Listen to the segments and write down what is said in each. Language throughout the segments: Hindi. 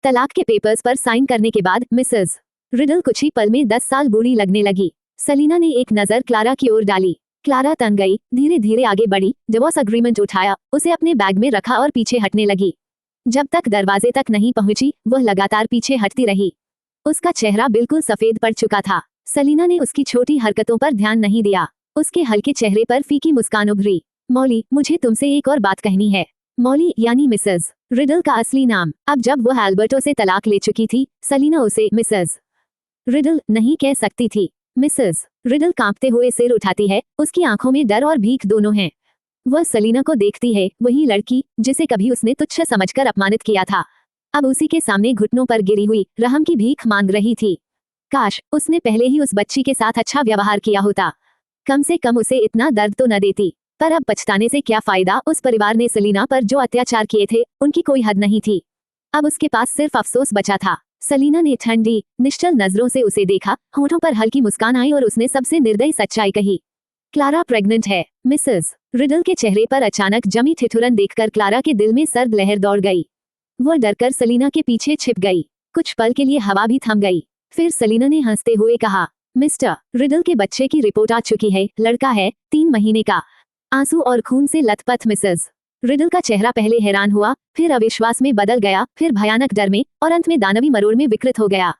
तलाक के पेपर्स पर साइन करने के बाद मिसेस रिडल कुछ ही पल में 10 साल बूढ़ी लगने लगी। सलीना ने एक नजर क्लारा की ओर डाली। क्लारा तंग गई, धीरे धीरे आगे बढ़ी, डिवोर्स अग्रीमेंट उठाया, उसे अपने बैग में रखा और पीछे हटने लगी। जब तक दरवाजे तक नहीं पहुंची वह लगातार पीछे हटती रही। उसका चेहरा बिल्कुल सफेद पड़ चुका था। सलीना ने उसकी छोटी हरकतों पर ध्यान नहीं दिया। उसके हल्के चेहरे पर फीकी मुस्कान उभरी। मॉली, मुझे तुमसे एक और बात कहनी है। मॉली यानी मिसेस रिडल का असली नाम। अब जब वह एल्बर्टो से तलाक ले चुकी थी, सलीना उसे मिसेस रिडल नहीं कह सकती थी। मिसेस रिडल कांपते हुए सिर उठाती है, उसकी आंखों में डर और भीख दोनों हैं। वह सलीना को देखती है, वही लड़की जिसे कभी उसने तुच्छ समझकर अपमानित किया था, अब उसी के सामने घुटनों पर गिरी हुई रहम की भीख मांग रही थी। काश उसने पहले ही उस बच्ची के साथ अच्छा व्यवहार किया होता, कम से कम उसे इतना दर्द तो न देती। पर अब पछताने से क्या फायदा। उस परिवार ने सलीना पर जो अत्याचार किए थे उनकी कोई हद नहीं थी। अब उसके पास सिर्फ अफसोस बचा था। सलीना ने ठंडी निश्चल नजरों से उसे देखा, होठों पर हल्की मुस्कान आई और उसने सबसे निर्दयी सच्चाई कही। क्लारा प्रेग्नेंट है। मिसेस रिडल के चेहरे पर अचानक जमी ठिठुरन देखकर क्लारा के दिल में सर्द लहर दौड़ गई। वह डरकर सलीना के पीछे छिप गई। कुछ पल के लिए हवा भी थम गई। फिर सलीना ने हंसते हुए कहा, मिस्टर रिडल के बच्चे की रिपोर्ट आ चुकी है, लड़का है, 3 महीने का। आंसू और खून से लथपथ मिसेस रिडल का चेहरा पहले हैरान हुआ, फिर अविश्वास में बदल गया, फिर भयानक डर में और अंत में दानवी मरोड़ में विकृत हो गया।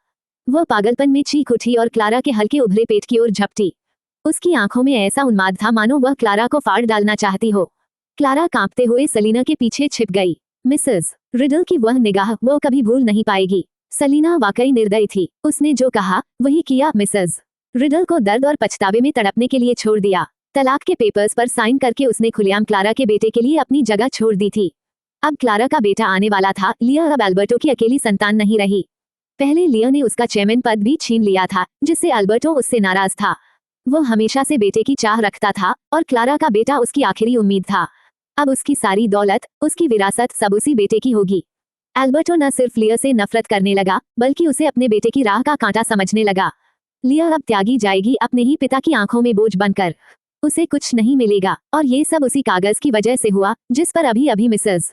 वह पागलपन में चीख उठी और क्लारा के हल्के उभरे पेट की ओर झपटी। उसकी आंखों में ऐसा उन्माद था मानो वह क्लारा को फाड़ डालना चाहती हो। क्लारा कांपते हुए सलीना के पीछे छिप गई। मिसेस रिडल की वह निगाह वो कभी भूल नहीं पाएगी। सलीना वाकई निर्दयी थी। उसने जो कहा वही किया। मिसेस रिडल को दर्द और पछतावे में तड़पने के लिए छोड़ दिया। तलाक के पेपर्स पर साइन करके उसने खुलेआम क्लारा के बेटे के लिए अपनी जगह छोड़ दी थी। अब क्लारा का बेटा आने वाला था। लिया अब एल्बर्टो की अकेली संतान नहीं रही। पहले लिया ने उसका चेयरमैन पद भी छीन लिया था, जिससे एल्बर्टो उससे नाराज था। वो हमेशा से बेटे की चाह रखता था और क्लारा का बेटा उसकी आखिरी उम्मीद था। अब उसकी सारी दौलत, उसकी विरासत सब उसी बेटे की होगी। एल्बर्टो न सिर्फ लिया से नफरत करने लगा, बल्कि उसे अपने बेटे की राह का कांटा समझने लगा। लिया अब त्यागी जाएगी अपने ही पिता की आंखों में बोझ बनकर। उसे कुछ नहीं मिलेगा और ये सब उसी कागज की वजह से हुआ जिस पर अभी अभी मिसेस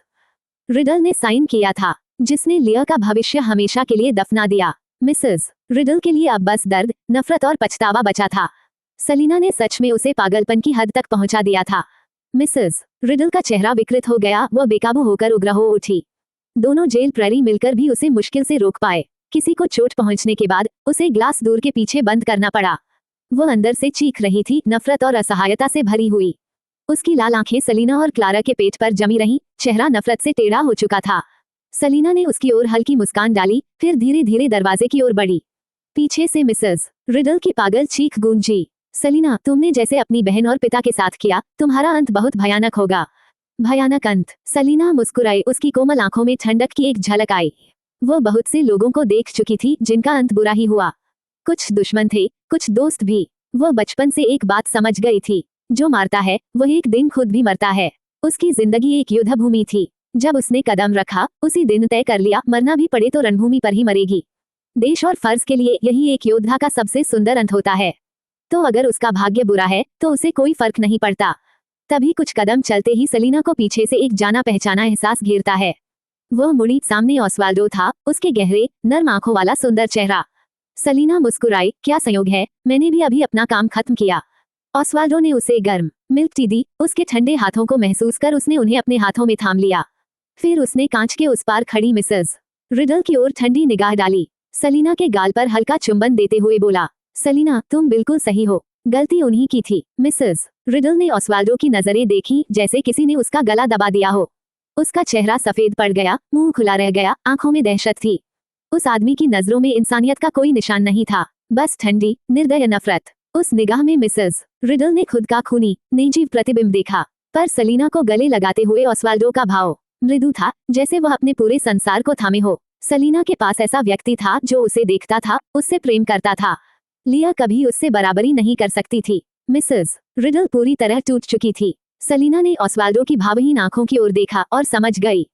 रिडल ने साइन किया था, जिसने लिया का भविष्य हमेशा के लिए दफना दिया। मिसेस रिडल के लिए अब बस दर्द, नफरत और पछतावा बचा था। सलीना ने सच में उसे पागलपन की हद तक पहुंचा दिया था। मिसेस रिडल का चेहरा विकृत हो गया। वह बेकाबू होकर उग्र हो उठी। दोनों जेल प्रहरी मिलकर भी उसे मुश्किल से रोक पाए। किसी को चोट पहुंचने के बाद उसे ग्लास दूर के पीछे बंद करना पड़ा। वह अंदर से चीख रही थी, नफरत और असहायता से भरी हुई। उसकी लाल आंखें सलीना और क्लारा के पेट पर जमी रहीं, चेहरा नफरत से टेढ़ा हो चुका था। सलीना ने उसकी ओर हल्की मुस्कान डाली, फिर धीरे धीरे दरवाजे की ओर बढ़ी। पीछे से मिसेस रिडल की पागल चीख गूंजी, सलीना, तुमने जैसे अपनी बहन और पिता के साथ किया, तुम्हारा अंत बहुत भयानक होगा। भयानक अंत। सलीना मुस्कुराई। उसकी कोमल आंखों में ठंडक की एक झलक आई। वो बहुत से लोगों को देख चुकी थी जिनका अंत बुरा ही हुआ। कुछ दुश्मन थे, कुछ दोस्त भी। वो बचपन से एक बात समझ गई थी, जो मारता है वह एक दिन खुद भी मरता है। उसकी जिंदगी एक युद्ध भूमि थी। जब उसने कदम रखा, उसी दिन तय कर लिया, मरना भी पड़े तो रणभूमि पर ही मरेगी। देश और फर्ज के लिए यही एक योद्धा का सबसे सुंदर अंत होता है। तो अगर उसका भाग्य बुरा है तो उसे कोई फर्क नहीं पड़ता। तभी कुछ कदम चलते ही सलीना को पीछे से एक जाना पहचाना एहसास घेरता है। वह मुड़ी, सामने ओस्वाल्डो था, उसके गहरे नर्म आंखों वाला सुंदर चेहरा। सलीना मुस्कुराई, क्या संयोग है, मैंने भी अभी अपना काम खत्म किया। ओस्वाल्डो ने उसे गर्म मिल्क टी दी। उसके ठंडे हाथों को महसूस कर उसने उन्हें अपने हाथों में थाम लिया। फिर उसने कांच के उस पार खड़ी मिसेस रिडल की ओर ठंडी निगाह डाली। सलीना के गाल पर हल्का चुंबन देते हुए बोला, सलीना, तुम बिल्कुल सही हो, गलती उन्हीं की थी। मिसेस रिडल ने ओस्वाल्डो की नजरें देखी, जैसे किसी ने उसका गला दबा दिया हो। उसका चेहरा सफेद पड़ गया, मुंह खुला रह गया, आंखों में दहशत थी। उस आदमी की नजरों में इंसानियत का कोई निशान नहीं था, बस ठंडी निर्दय नफरत। उस निगाह में मिसेस रिडल ने खुद का खूनी निर्जीव प्रतिबिंब देखा। पर सलीना को गले लगाते हुए ओस्वाल्डो का भाव मृदु था, जैसे वह अपने पूरे संसार को थामे हो। सलीना के पास ऐसा व्यक्ति था जो उसे देखता था, उससे प्रेम करता था। लिया कभी उससे बराबरी नहीं कर सकती थी। मिसेस रिडल पूरी तरह टूट चुकी थी। सलीना ने ओस्वाल्डो की भावहीन आंखों की ओर देखा और समझ गई।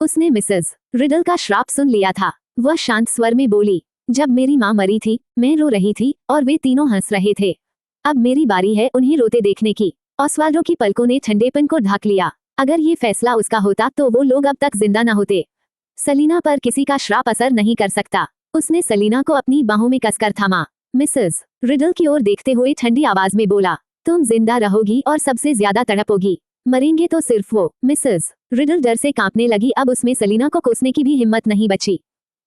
उसने मिसेस रिडल का श्राप सुन लिया था। वह शांत स्वर में बोली, जब मेरी माँ मरी थी, मैं रो रही थी और वे तीनों हंस रहे थे। अब मेरी बारी है उन्हें रोते देखने की। ओस्वाल्डो की पलकों ने ठंडेपन को ढक लिया। अगर ये फैसला उसका होता तो वो लोग अब तक जिंदा न होते। सलीना पर किसी का श्राप असर नहीं कर सकता। उसने सलीना को अपनी बाहों में कसकर थामा। मिसेस रिडल की ओर देखते हुए ठंडी आवाज में बोला, तुम जिंदा रहोगी और सबसे ज्यादा तड़पोगी, मरेंगे तो सिर्फ वो। मिसेस रिडल डर से कांपने लगी। अब उसमें सलीना को कोसने की भी हिम्मत नहीं बची।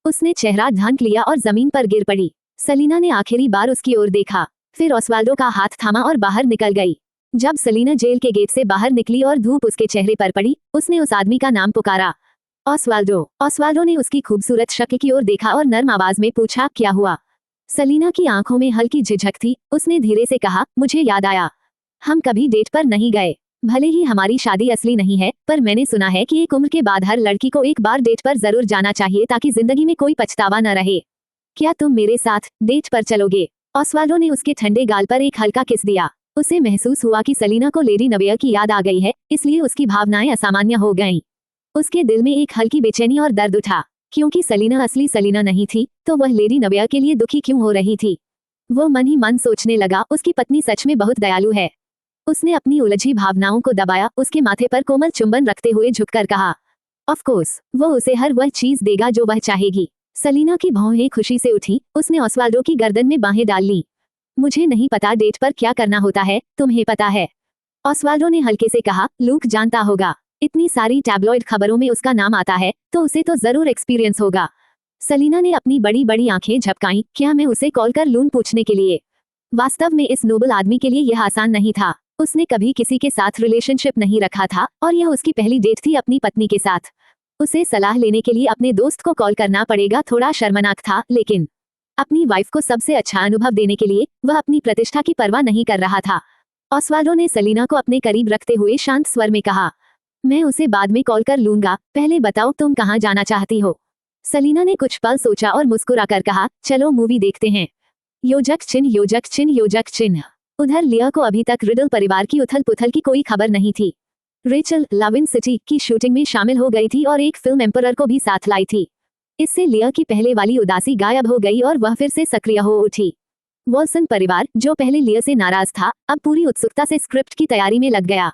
उसने चेहरा ढांक लिया और जमीन पर गिर पड़ी। सलीना ने आखिरी बार उसकी ओर देखा, फिर ऑस्वाल्डो का हाथ थामा और बाहर निकल गई। जब सलीना जेल के गेट से बाहर निकली और धूप उसके चेहरे पर पड़ी, उसने उस आदमी का नाम पुकारा, ऑस्वाल्डो। ऑस्वाल्डो ने उसकी खूबसूरत शक्ल की ओर देखा और नर्म आवाज में पूछा, क्या हुआ? सलीना की आंखों में हल्की झिझक थी। उसने धीरे से कहा, मुझे याद आया, हम कभी डेट पर नहीं गए। भले ही हमारी शादी असली नहीं है, पर मैंने सुना है कि एक उम्र के बाद हर लड़की को एक बार डेट पर जरूर जाना चाहिए ताकि जिंदगी में कोई पछतावा न रहे। क्या तुम मेरे साथ डेट पर चलोगे? ऑस्वाल्डो ने उसके ठंडे गाल पर एक हल्का किस दिया। उसे महसूस हुआ कि सलीना को लेडी नवेयर की याद आ गई है, इसलिए उसकी भावनाएं असामान्य हो गईं। उसके दिल में एक हल्की बेचैनी और दर्द उठा। क्योंकि सलीना असली सलीना नहीं थी, तो वह लेडी नवेयर के लिए दुखी क्यों हो रही थी? वो मन ही मन सोचने लगा, उसकी पत्नी सच में बहुत दयालु है। उसने अपनी उलझी भावनाओं को दबाया, उसके माथे पर कोमल चुंबन रखते हुए झुककर कहा, ऑफ कोर्स, वो उसे हर वह चीज देगा जो वह चाहेगी। सलीना की भौहें खुशी से उठी। उसने ऑस्वाल्डो की गर्दन में बाहें डाल ली। मुझे नहीं पता डेट पर क्या करना होता है, तुम्हें पता है? ऑस्वाल्डो ने हल्के से कहा, लूक जानता होगा, इतनी सारी टैब्लॉइड खबरों में उसका नाम आता है, तो उसे तो जरूर एक्सपीरियंस होगा। सलीना ने अपनी बड़ी बड़ी आंखें झपकाईं। क्या मैं उसे कॉल कर लून पूछने के लिए? वास्तव में इस नोबल आदमी के लिए यह आसान नहीं था। उसने कभी किसी के साथ रिलेशनशिप नहीं रखा था और यह उसकी पहली डेट थी अपनी पत्नी के साथ। उसे सलाह लेने के लिए अपने दोस्त को कॉल करना पड़ेगा, थोड़ा शर्मनाक था, लेकिन अपनी वाइफ को सबसे अच्छा अनुभव देने के लिए वह अपनी प्रतिष्ठा की परवाह नहीं कर रहा था। ऑस्वाल्डो ने सलीना को अपने करीब रखते हुए शांत स्वर में कहा, मैं उसे बाद में कॉल कर लूंगा, पहले बताओ तुम कहाँ जाना चाहती हो? सलीना ने कुछ पल सोचा और मुस्कुराकर कहा, चलो मूवी देखते हैं। योजक चिन्ह योजक चिन्ह योजक चिन्ह। उधर लिया को अभी तक रिडल परिवार की उथल पुथल की कोई खबर नहीं थी। रेचल लव इन सिटी की शूटिंग में शामिल हो गई थी और एक फिल्म एम्परर को भी साथ लाई थी। इससे लिया की पहले वाली उदासी गायब हो गई और वह फिर से सक्रिय हो उठी। वॉल्सन परिवार, जो पहले लिया से नाराज था, अब पूरी उत्सुकता से स्क्रिप्ट की तैयारी में लग गया।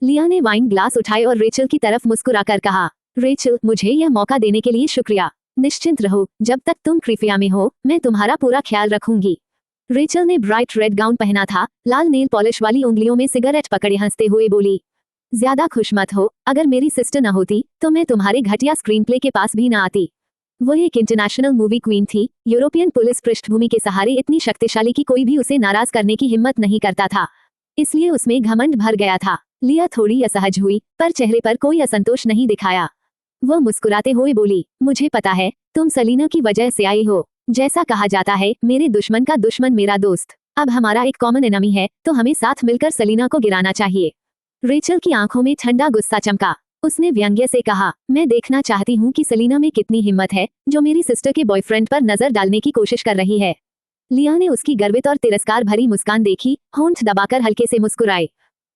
लिया ने वाइन ग्लास उठाए और रेचल की तरफ मुस्कुराकर कहा, रेचल, मुझे यह मौका देने के लिए शुक्रिया। निश्चिंत रहो, जब तक तुम क्रिफिया में हो, मैं तुम्हारा पूरा ख्याल रखूंगी। रेचल ने ब्राइट रेड गाउन पहना था, लाल नेल पॉलिश वाली उंगलियों में सिगरेट पकड़े हंसते हुए बोली, ज्यादा खुश मत हो, अगर मेरी सिस्टर न होती तो मैं तुम्हारे घटिया स्क्रीन प्ले के पास भी न आती। वो एक इंटरनेशनल मूवी क्वीन थी। यूरोपियन पुलिस पृष्ठभूमि के सहारे इतनी शक्तिशाली कि कोई भी उसे नाराज करने की हिम्मत नहीं करता था, इसलिए उसमें घमंड भर गया था। लिया थोड़ी असहज हुई, पर चेहरे पर कोई असंतोष नहीं दिखाया। वो मुस्कुराते हुए बोली, मुझे पता है, तुम सलीना की वजह से आई हो। जैसा कहा जाता है, मेरे दुश्मन का दुश्मन मेरा दोस्त। अब हमारा एक कॉमन एनिमी है, तो हमें साथ मिलकर सलीना को गिराना चाहिए। रेचल की आंखों में ठंडा गुस्सा चमका। उसने व्यंग्य से कहा, मैं देखना चाहती हूँ कि सलीना में कितनी हिम्मत है, जो मेरी सिस्टर के बॉयफ्रेंड पर नजर डालने की कोशिश कर रही है। लिया ने उसकी गर्वित और तिरस्कार भरी मुस्कान देखी, होंठ दबाकर हल्के से मुस्कुराए।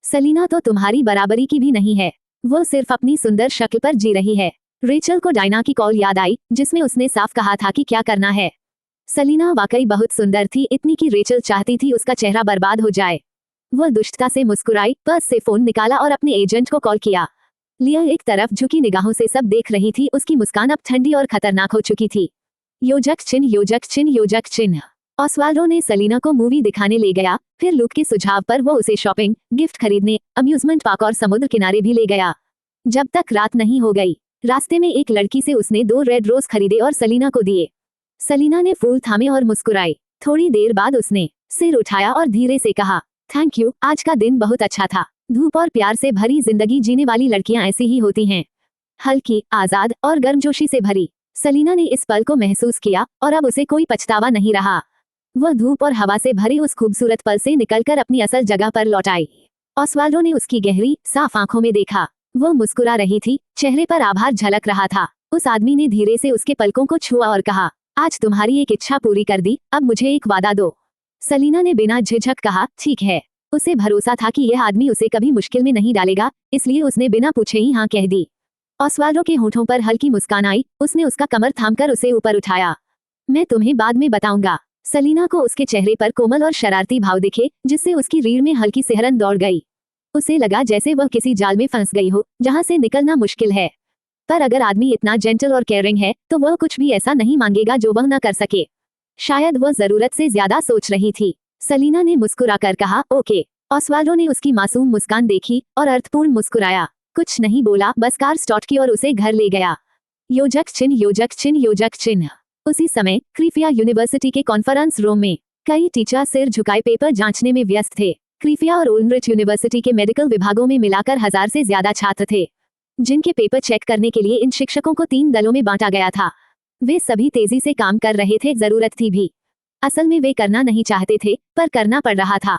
सलीना तो तुम्हारी बराबरी की भी नहीं है, वो सिर्फ अपनी सुंदर शक्ल पर जी रही है। रेचल को डायना की कॉल याद आई, जिसमें उसने साफ कहा था कि क्या करना है। सलीना वाकई बहुत सुंदर थी, इतनी कि रेचल चाहती थी उसका चेहरा बर्बाद हो जाए। वह दुष्टता से मुस्कुराई, पर्स से फोन निकाला और अपने एजेंट को कॉल किया। लिया एक तरफ झुकी निगाहों से सब देख रही थी। उसकी मुस्कान अब ठंडी और खतरनाक हो चुकी थी। योजक चिन्ह योजक चिन्ह योजक चिन्ह। ऑस्वाल्डो ने सलीना को मूवी दिखाने ले गया, फिर लूक के सुझाव पर वो उसे शॉपिंग, गिफ्ट खरीदने, अम्यूजमेंट पार्क और समुद्र किनारे भी ले गया। जब तक रात नहीं हो गई, रास्ते में एक लड़की से उसने 2 रेड रोज खरीदे और सलीना को दिए। सलीना ने फूल थामे और मुस्कुराई। थोड़ी देर बाद उसने सिर उठाया और धीरे से कहा, थैंक यू, आज का दिन बहुत अच्छा था। धूप और प्यार से भरी जिंदगी जीने वाली लड़कियां ऐसी ही होती हैं, हल्की, आजाद और गर्मजोशी से भरी। सलीना ने इस पल को महसूस किया और अब उसे कोई पछतावा नहीं रहा। वह धूप और हवा से भरे उस खूबसूरत पल से निकलकर अपनी असल जगह पर लौट आई। ऑस्वाल्डो ने उसकी गहरी, साफ आंखों में देखा। वो मुस्कुरा रही थी, चेहरे पर आभार झलक रहा था। उस आदमी ने धीरे से उसके पलकों को छुआ और कहा, आज तुम्हारी एक इच्छा पूरी कर दी, अब मुझे एक वादा दो। सलीना ने बिना झिझक कहा, ठीक है। उसे भरोसा था कि यह आदमी उसे कभी मुश्किल में नहीं डालेगा, इसलिए उसने बिना पूछे ही हाँ कह दी। ऑस्वाल्डो के होठों पर हल्की मुस्कान आई। उसने उसका कमर थामकर उसे ऊपर उठाया। मैं तुम्हें बाद में बताऊंगा। सलीना को उसके चेहरे पर कोमल और शरारती भाव दिखे, जिससे उसकी रीढ़ में हल्की सिहरन दौड़ गई। उसे लगा जैसे वह किसी जाल में फंस गई हो, जहां से निकलना मुश्किल है। पर अगर आदमी इतना जेंटल और केयरिंग है तो वह कुछ भी ऐसा नहीं मांगेगा जो वह न कर सके। शायद वह जरूरत से ज्यादा सोच रही थी। सलीना ने मुस्कुराकर कहा, ओके। ऑस्वाल्डो ने उसकी मासूम मुस्कान देखी और अर्थपूर्ण मुस्कुराया। कुछ नहीं बोला, बस कार स्टार्ट की और उसे घर ले गया। योजक चिन्ह, योजक चिन्ह, योजक चिन्ह। उसी समय क्रीफिया यूनिवर्सिटी के कॉन्फ्रेंस रूम में कई टीचर सिर झुकाए पेपर जांचने में व्यस्त थे। क्रीफिया और ओल्ड्रिच यूनिवर्सिटी के मेडिकल विभागों में मिलाकर 1000 से ज्यादा छात्र थे, जिनके पेपर चेक करने के लिए इन शिक्षकों को 3 दलों में बांटा गया था। वे सभी तेजी से काम कर रहे थे, जरूरत थी भी। असल में वे करना नहीं चाहते थे, पर करना पड़ रहा था।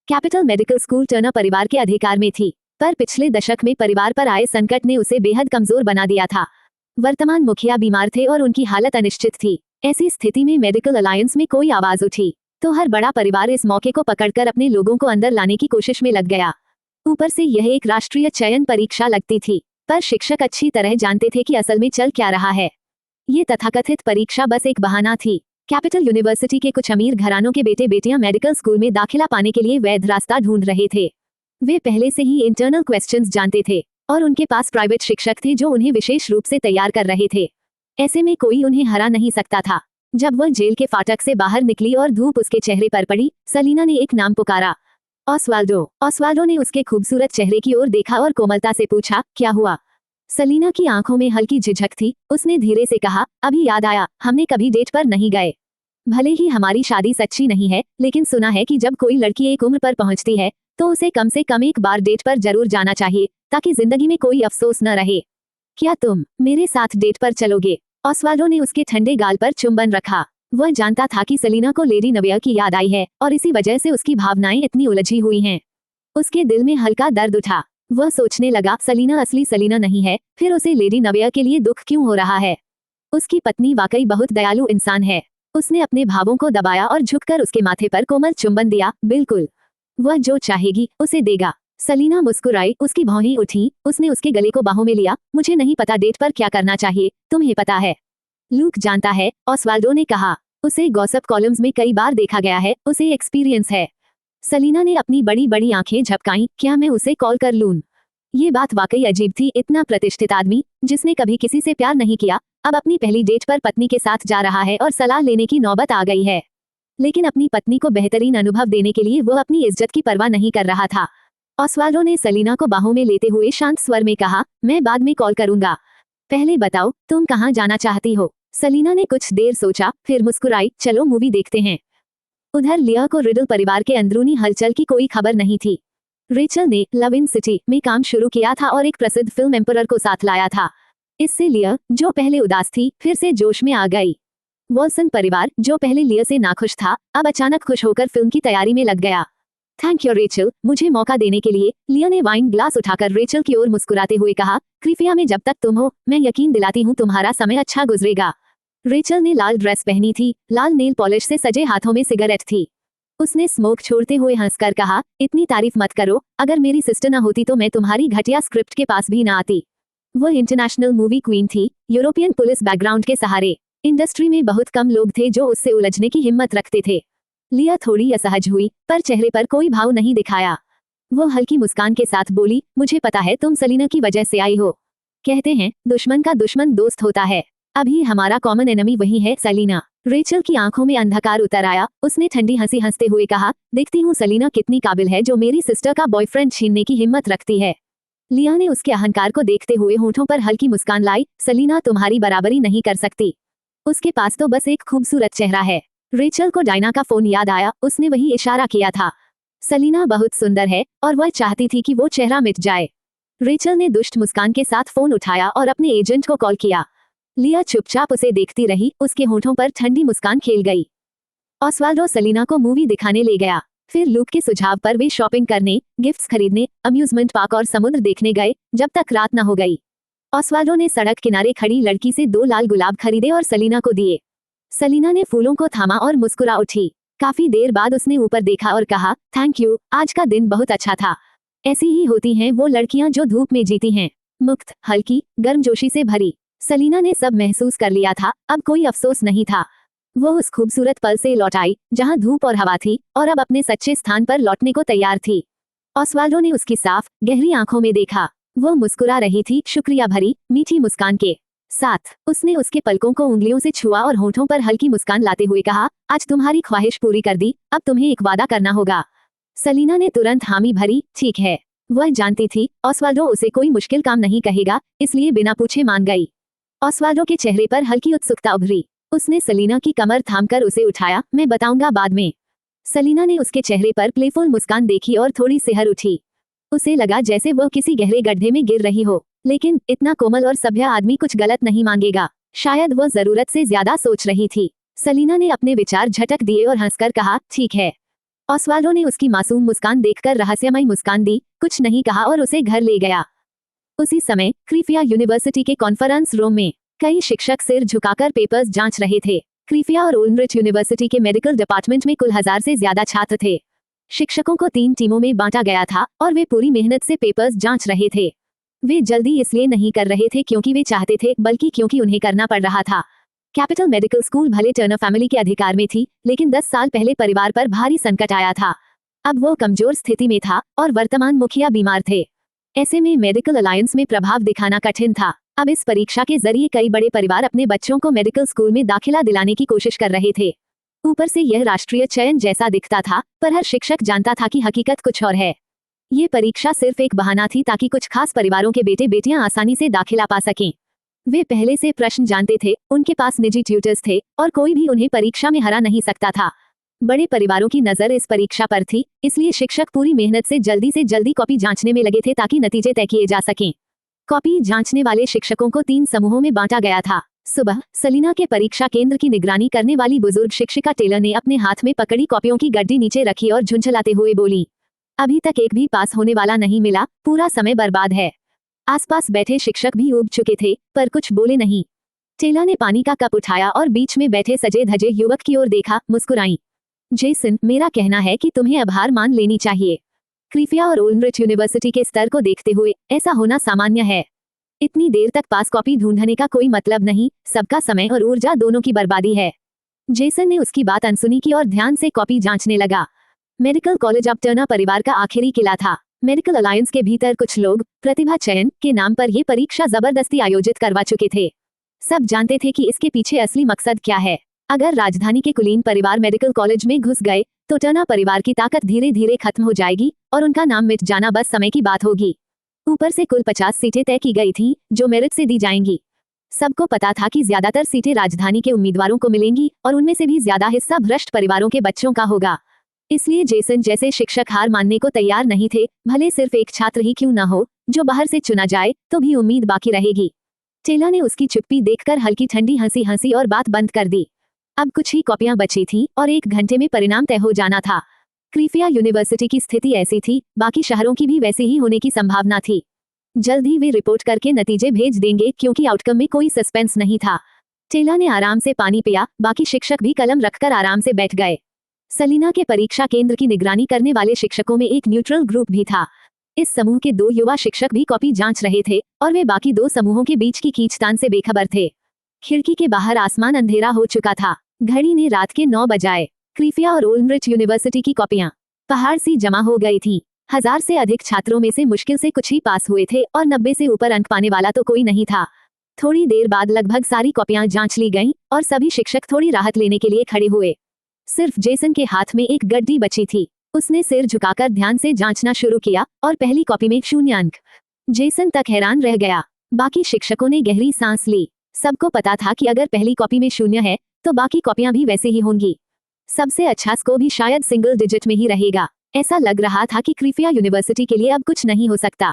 कैपिटल मेडिकल स्कूल टर्नर परिवार के अधिकार में थी, पर पिछले दशक में परिवार पर आए संकट ने उसे बेहद कमजोर बना दिया था। वर्तमान मुखिया बीमार थे और उनकी हालत अनिश्चित थी। ऐसी स्थिति में मेडिकल अलायंस में कोई आवाज उठी तो हर बड़ा परिवार इस मौके को पकड़कर अपने लोगों को अंदर लाने की कोशिश में लग गया। ऊपर से यह एक राष्ट्रीय चयन परीक्षा लगती थी, पर शिक्षक अच्छी तरह जानते थे कि असल में चल क्या रहा है। ये तथाकथित परीक्षा बस एक बहाना थी। कैपिटल यूनिवर्सिटी के कुछ अमीर घरानों के बेटे बेटियां मेडिकल स्कूल में दाखिला पाने के लिए वैध रास्ता ढूंढ रहे थे। वे पहले से ही इंटरनल क्वेश्चंस जानते थे और उनके पास प्राइवेट शिक्षक थे जो उन्हें विशेष रूप से तैयार कर रहे थे। ऐसे में कोई उन्हें हरा नहीं सकता था। जब वह जेल के फाटक से बाहर निकली और धूप उसके चेहरे पर पड़ी, सलीना ने एक नाम पुकारा, ऑस्वाल्डो। ऑस्वाल्डो ने उसके खूबसूरत चेहरे की ओर देखा और कोमलता से पूछा, क्या हुआ? सलीना की आंखों में हल्की झिझक थी। उसने धीरे से कहा, अभी याद आया, हमने कभी डेट पर नहीं गए। भले ही हमारी शादी सच्ची नहीं है, लेकिन सुना है कि जब कोई लड़की एक उम्र पर पहुंचती है तो उसे कम से कम एक बार डेट पर जरूर जाना चाहिए, ताकि जिंदगी में कोई अफसोस न रहे। क्या तुम मेरे साथ डेट पर चलोगे? ऑस्वाल्डो ने उसके ठंडे गाल पर चुंबन रखा। वह जानता था कि सलीना को लेडी नविया की याद आई है और इसी वजह से उसकी भावनाएं इतनी उलझी हुई हैं। उसके दिल में हल्का दर्द उठा। वह सोचने लगा, सलीना असली सलीना नहीं है, फिर उसे लेडी नविया के लिए दुख क्यों हो रहा है? उसकी पत्नी वाकई बहुत दयालु इंसान है। उसने अपने भावों को दबाया और झुककर उसके माथे पर कोमल चुंबन दिया। बिल्कुल, वह जो चाहेगी उसे देगा। सलीना मुस्कुराई, उसकी भौहें उठी। उसने उसके गले को बाहों में लिया। मुझे नहीं पता डेट पर क्या करना चाहिए, तुम्हें पता है? लूक जानता है, ऑस्वाल्डो ने कहा। उसे गॉसिप कॉलम्स में कई बार देखा गया है, उसे एक्सपीरियंस है। सलीना ने अपनी बड़ी बड़ी आंखें झपकाईं। क्या मैं उसे कॉल कर लूं? ये बात वाकई अजीब थी। इतना प्रतिष्ठित आदमी जिसने कभी किसी से प्यार नहीं किया, अब अपनी पहली डेट पर पत्नी के साथ जा रहा है और सलाह लेने की नौबत आ गई है। लेकिन अपनी पत्नी को बेहतरीन अनुभव देने के लिए वह अपनी इज्जत की परवाह नहीं कर रहा था। ऑस्वाल्डो ने सलीना को बाहों में लेते हुए शांत स्वर में कहा, मैं बाद में कॉल करूंगा। पहले बताओ, तुम कहाँ जाना चाहती हो? सलीना ने कुछ देर सोचा, फिर मुस्कुराई, चलो मूवी देखते हैं। उधर लिया को रिडल परिवार के अंदरूनी हलचल की कोई खबर नहीं थी। रेचल ने लव इन सिटी में काम शुरू किया था और एक प्रसिद्ध फिल्म एम्परर को साथ लाया था। इससे लिया, जो पहले उदास थी, फिर से जोश में आ गई। वॉल्सन परिवार, जो पहले लिया से नाखुश था, अब अचानक खुश होकर फिल्म की तैयारी में लग गया। थैंक यू रेचल, मुझे मौका देने के लिए। लिया ने वाइन ग्लास उठाकर रेचल की ओर मुस्कुराते हुए कहा, क्रीफिया में जब तक तुम हो, मैं यकीन दिलाती हूँ तुम्हारा समय अच्छा गुजरेगा। रेचल ने लाल ड्रेस पहनी थी, लाल नेल पॉलिश से सजे हाथों में सिगरेट थी। उसने स्मोक छोड़ते हुए हंसकर कहा, इतनी तारीफ मत करो, अगर मेरी सिस्टर न होती तो मैं तुम्हारी घटिया स्क्रिप्ट के पास भी न आती। वह इंटरनेशनल मूवी क्वीन थी, यूरोपियन पुलिस बैकग्राउंड के सहारे। इंडस्ट्री में बहुत कम लोग थे जो उससे उलझने की हिम्मत रखते थे। लिया थोड़ी असहज हुई, पर चेहरे पर कोई भाव नहीं दिखाया। वो हल्की मुस्कान के साथ बोली, मुझे पता है तुम सलीना की वजह से आई हो। कहते हैं, दुश्मन का दुश्मन दोस्त होता है। अभी हमारा कॉमन एनिमी वही है, सलीना। रेचल की आंखों में अंधकार उतर आया। उसने ठंडी हंसी हंसते हुए कहा, देखती हूँ सलीना कितनी काबिल है जो मेरी सिस्टर का बॉयफ्रेंड छीनने की हिम्मत रखती है। लिया ने उसके अहंकार को देखते हुए होठों पर हल्की मुस्कान लाई। सलीना तुम्हारी बराबरी नहीं कर सकती। उसके पास तो बस एक खूबसूरत चेहरा है। रेचल को डायना का फोन याद आया। उसने वही इशारा किया था। सलीना बहुत सुंदर है और वह चाहती थी कि वो चेहरा मिट जाए। रेचल ने दुष्ट मुस्कान के साथ फोन उठाया और अपने एजेंट को कॉल किया। लिया चुपचाप उसे देखती रही। उसके होठों पर ठंडी मुस्कान खेल गई। ऑस्वाल्डो सलीना को मूवी दिखाने ले गया। फिर लूक के सुझाव पर वे शॉपिंग करने, गिफ्ट्स खरीदने, अम्यूजमेंट पार्क और समुद्र देखने गए, जब तक रात न हो गई। ऑस्वाल्डो ने सड़क किनारे खड़ी लड़की से 2 लाल गुलाब खरीदे और सलीना को दिए। सलीना ने फूलों को थामा और मुस्कुरा उठी। काफी देर बाद उसने ऊपर देखा और कहा, थैंक यू, आज का दिन बहुत अच्छा था। ऐसी ही होती हैं वो लड़कियां जो धूप में जीती हैं, मुक्त, हल्की, गर्मजोशी से भरी। सलीना ने सब महसूस कर लिया था। अब कोई अफसोस नहीं था। वो उस खूबसूरत पल से लौट आई जहां धूप और हवा थी, और अब अपने सच्चे स्थान पर लौटने को तैयार थी। ऑस्वाल्डो ने उसकी साफ, गहरी आंखों में देखा। वो मुस्कुरा रही थी, शुक्रिया भरी मीठी मुस्कान के साथ। उसने उसके पलकों को उंगलियों से छुआ और होठों पर हल्की मुस्कान लाते हुए कहा, आज तुम्हारी ख्वाहिश पूरी कर दी, अब तुम्हें एक वादा करना होगा। सलीना ने तुरंत हामी भरी, ठीक है। वह जानती थी ऑस्वाल्डो उसे कोई मुश्किल काम नहीं कहेगा, इसलिए बिना पूछे मान गई। ऑस्वाल्डो के चेहरे पर हल्की उत्सुकता उभरी। उसने सलीना की कमर थामकर उसे उठाया, मैं बताऊंगा बाद में। सलीना ने उसके चेहरे पर प्लेफुल मुस्कान देखी और थोड़ी सिहर उठी। उसे लगा जैसे वह किसी गहरे गड्ढे में गिर रही हो, लेकिन इतना कोमल और सभ्य आदमी कुछ गलत नहीं मांगेगा। शायद वह जरूरत से ज्यादा सोच रही थी। सलीना ने अपने विचार झटक दिए और हंसकर कहा, ठीक है। ऑस्वाल्डो ने उसकी मासूम मुस्कान देखकर रहस्यमय मुस्कान दी, कुछ नहीं कहा और उसे घर ले गया। उसी समय क्रीफिया यूनिवर्सिटी के कॉन्फ्रेंस रूम में कई शिक्षक सिर झुकाकर पेपर्स जांच रहे थे। क्रीफिया और उल्मरिच यूनिवर्सिटी के मेडिकल डिपार्टमेंट में कुल 1000 से ज्यादा छात्र थे। शिक्षकों को 3 टीमों में बांटा गया था और वे पूरी मेहनत से पेपर्स जांच रहे थे। वे जल्दी इसलिए नहीं कर रहे थे क्योंकि वे चाहते थे, बल्कि क्योंकि उन्हें करना पड़ रहा था। कैपिटल मेडिकल स्कूल भले टर्नर फैमिली के अधिकार में थी, लेकिन 10 साल पहले परिवार पर भारी संकट आया था। अब वो कमजोर स्थिति में था और वर्तमान मुखिया बीमार थे। ऐसे में मेडिकल अलायंस में प्रभाव दिखाना कठिन था। अब इस परीक्षा के जरिए कई बड़े परिवार अपने बच्चों को मेडिकल स्कूल में दाखिला दिलाने की कोशिश कर रहे थे। ऊपर से यह राष्ट्रीय चयन जैसा दिखता था, पर हर शिक्षक जानता था कि हकीकत कुछ और है। ये परीक्षा सिर्फ एक बहाना थी ताकि कुछ खास परिवारों के बेटे बेटियां आसानी से दाखिला पा सकें। वे पहले से प्रश्न जानते थे, उनके पास निजी ट्यूटर्स थे और कोई भी उन्हें परीक्षा में हरा नहीं सकता था। बड़े परिवारों की नजर इस परीक्षा पर थी, इसलिए शिक्षक पूरी मेहनत से जल्दी कॉपी जांचने में लगे थे ताकि नतीजे तय किए जा सकें। कॉपी जांचने वाले शिक्षकों को 3 समूहों में बांटा गया था। सुबह सलीना के परीक्षा केंद्र की निगरानी करने वाली बुजुर्ग शिक्षिका टेलर ने अपने हाथ में पकड़ी कॉपियों की गड्डी नीचे रखी और झुंझलाते हुए बोली, अभी तक एक भी पास होने वाला नहीं मिला, पूरा समय बर्बाद है। आसपास बैठे शिक्षक भी ऊब चुके थे, पर कुछ बोले नहीं। टेलर ने पानी का कप उठाया और बीच में बैठे सजे धजे युवक की ओर देखा, मुस्कुराई। जेसन, मेरा कहना है कि तुम्हें अब हार मान लेनी चाहिए। क्रीफिया और उल्मरिच यूनिवर्सिटी के स्तर को देखते हुए ऐसा होना सामान्य है। इतनी देर तक पास कॉपी ढूंढने का कोई मतलब नहीं, सबका समय और ऊर्जा दोनों की बर्बादी है। जेसन ने उसकी बात अनसुनी की और ध्यान से कॉपी जांचने लगा। मेडिकल कॉलेज अब टर्नर परिवार का आखिरी किला था। मेडिकल अलायंस के भीतर कुछ लोग प्रतिभा चयन के नाम पर यह परीक्षा जबरदस्ती आयोजित करवा चुके थे। सब जानते थे कि इसके पीछे असली मकसद क्या है। अगर राजधानी के कुलीन परिवार मेडिकल कॉलेज में घुस गए तो टर्नर परिवार की ताकत धीरे धीरे खत्म हो जाएगी और उनका नाम मिट जाना बस समय की बात होगी। ऊपर से कुल 50 सीटें तय की गई थी जो मेरिट से दी जाएंगी। सबको पता था कि ज्यादातर सीटें राजधानी के उम्मीदवारों को मिलेंगी और उनमें से भी ज्यादा हिस्सा भ्रष्ट परिवारों के बच्चों का होगा। इसलिए जेसन जैसे शिक्षक हार मानने को तैयार नहीं थे, भले सिर्फ एक छात्र ही क्यों न हो जो बाहर से चुना जाए तो भी उम्मीद बाकी रहेगी। टेलर ने उसकी चुप्पी देखकर हल्की ठंडी हंसी हंसी और बात बंद कर दी। अब कुछ ही कॉपियां बची थीं और 1 घंटे में परिणाम तय हो जाना था। क्रीफिया यूनिवर्सिटी की स्थिति ऐसी थी, बाकी शहरों की भी वैसे ही होने की संभावना थी। जल्द ही वे रिपोर्ट करके नतीजे भेज देंगे क्योंकि आउटकम में कोई सस्पेंस नहीं था। टेलर ने आराम से पानी पिया, बाकी शिक्षक भी कलम रखकर आराम से बैठ गए। सलीना के परीक्षा केंद्र की निगरानी करने वाले शिक्षकों में एक न्यूट्रल ग्रुप भी था। इस समूह के 2 युवा शिक्षक भी कॉपी जांच रहे थे और वे बाकी 2 समूहों के बीच की खींचतान से बेखबर थे। खिड़की के बाहर आसमान अंधेरा हो चुका था। घड़ी ने रात के 9 बजाए। क्रीफिया और उल्मरिच यूनिवर्सिटी की कॉपियां पहाड़ सी जमा हो गई थीं। 1000 से अधिक छात्रों में से मुश्किल से कुछ ही पास हुए थे और 90 से ऊपर अंक पाने वाला तो कोई नहीं था। थोड़ी देर बाद लगभग सारी कॉपियां जांच ली गईं और सभी शिक्षक थोड़ी राहत लेने के लिए खड़े हुए। सिर्फ जेसन के हाथ में एक गड्डी बची थी। उसने सिर झुकाकर ध्यान से जांचना शुरू किया और पहली कॉपी में 0 अंक। जेसन तक हैरान रह गया। बाकी शिक्षकों ने गहरी सांस ली। सबको पता था कि अगर पहली कॉपी में 0 है तो बाकी कॉपियां भी वैसे ही होंगी। सबसे अच्छा स्कोर भी शायद सिंगल डिजिट में ही रहेगा। ऐसा लग रहा था कि क्रीफिया यूनिवर्सिटी के लिए अब कुछ नहीं हो सकता।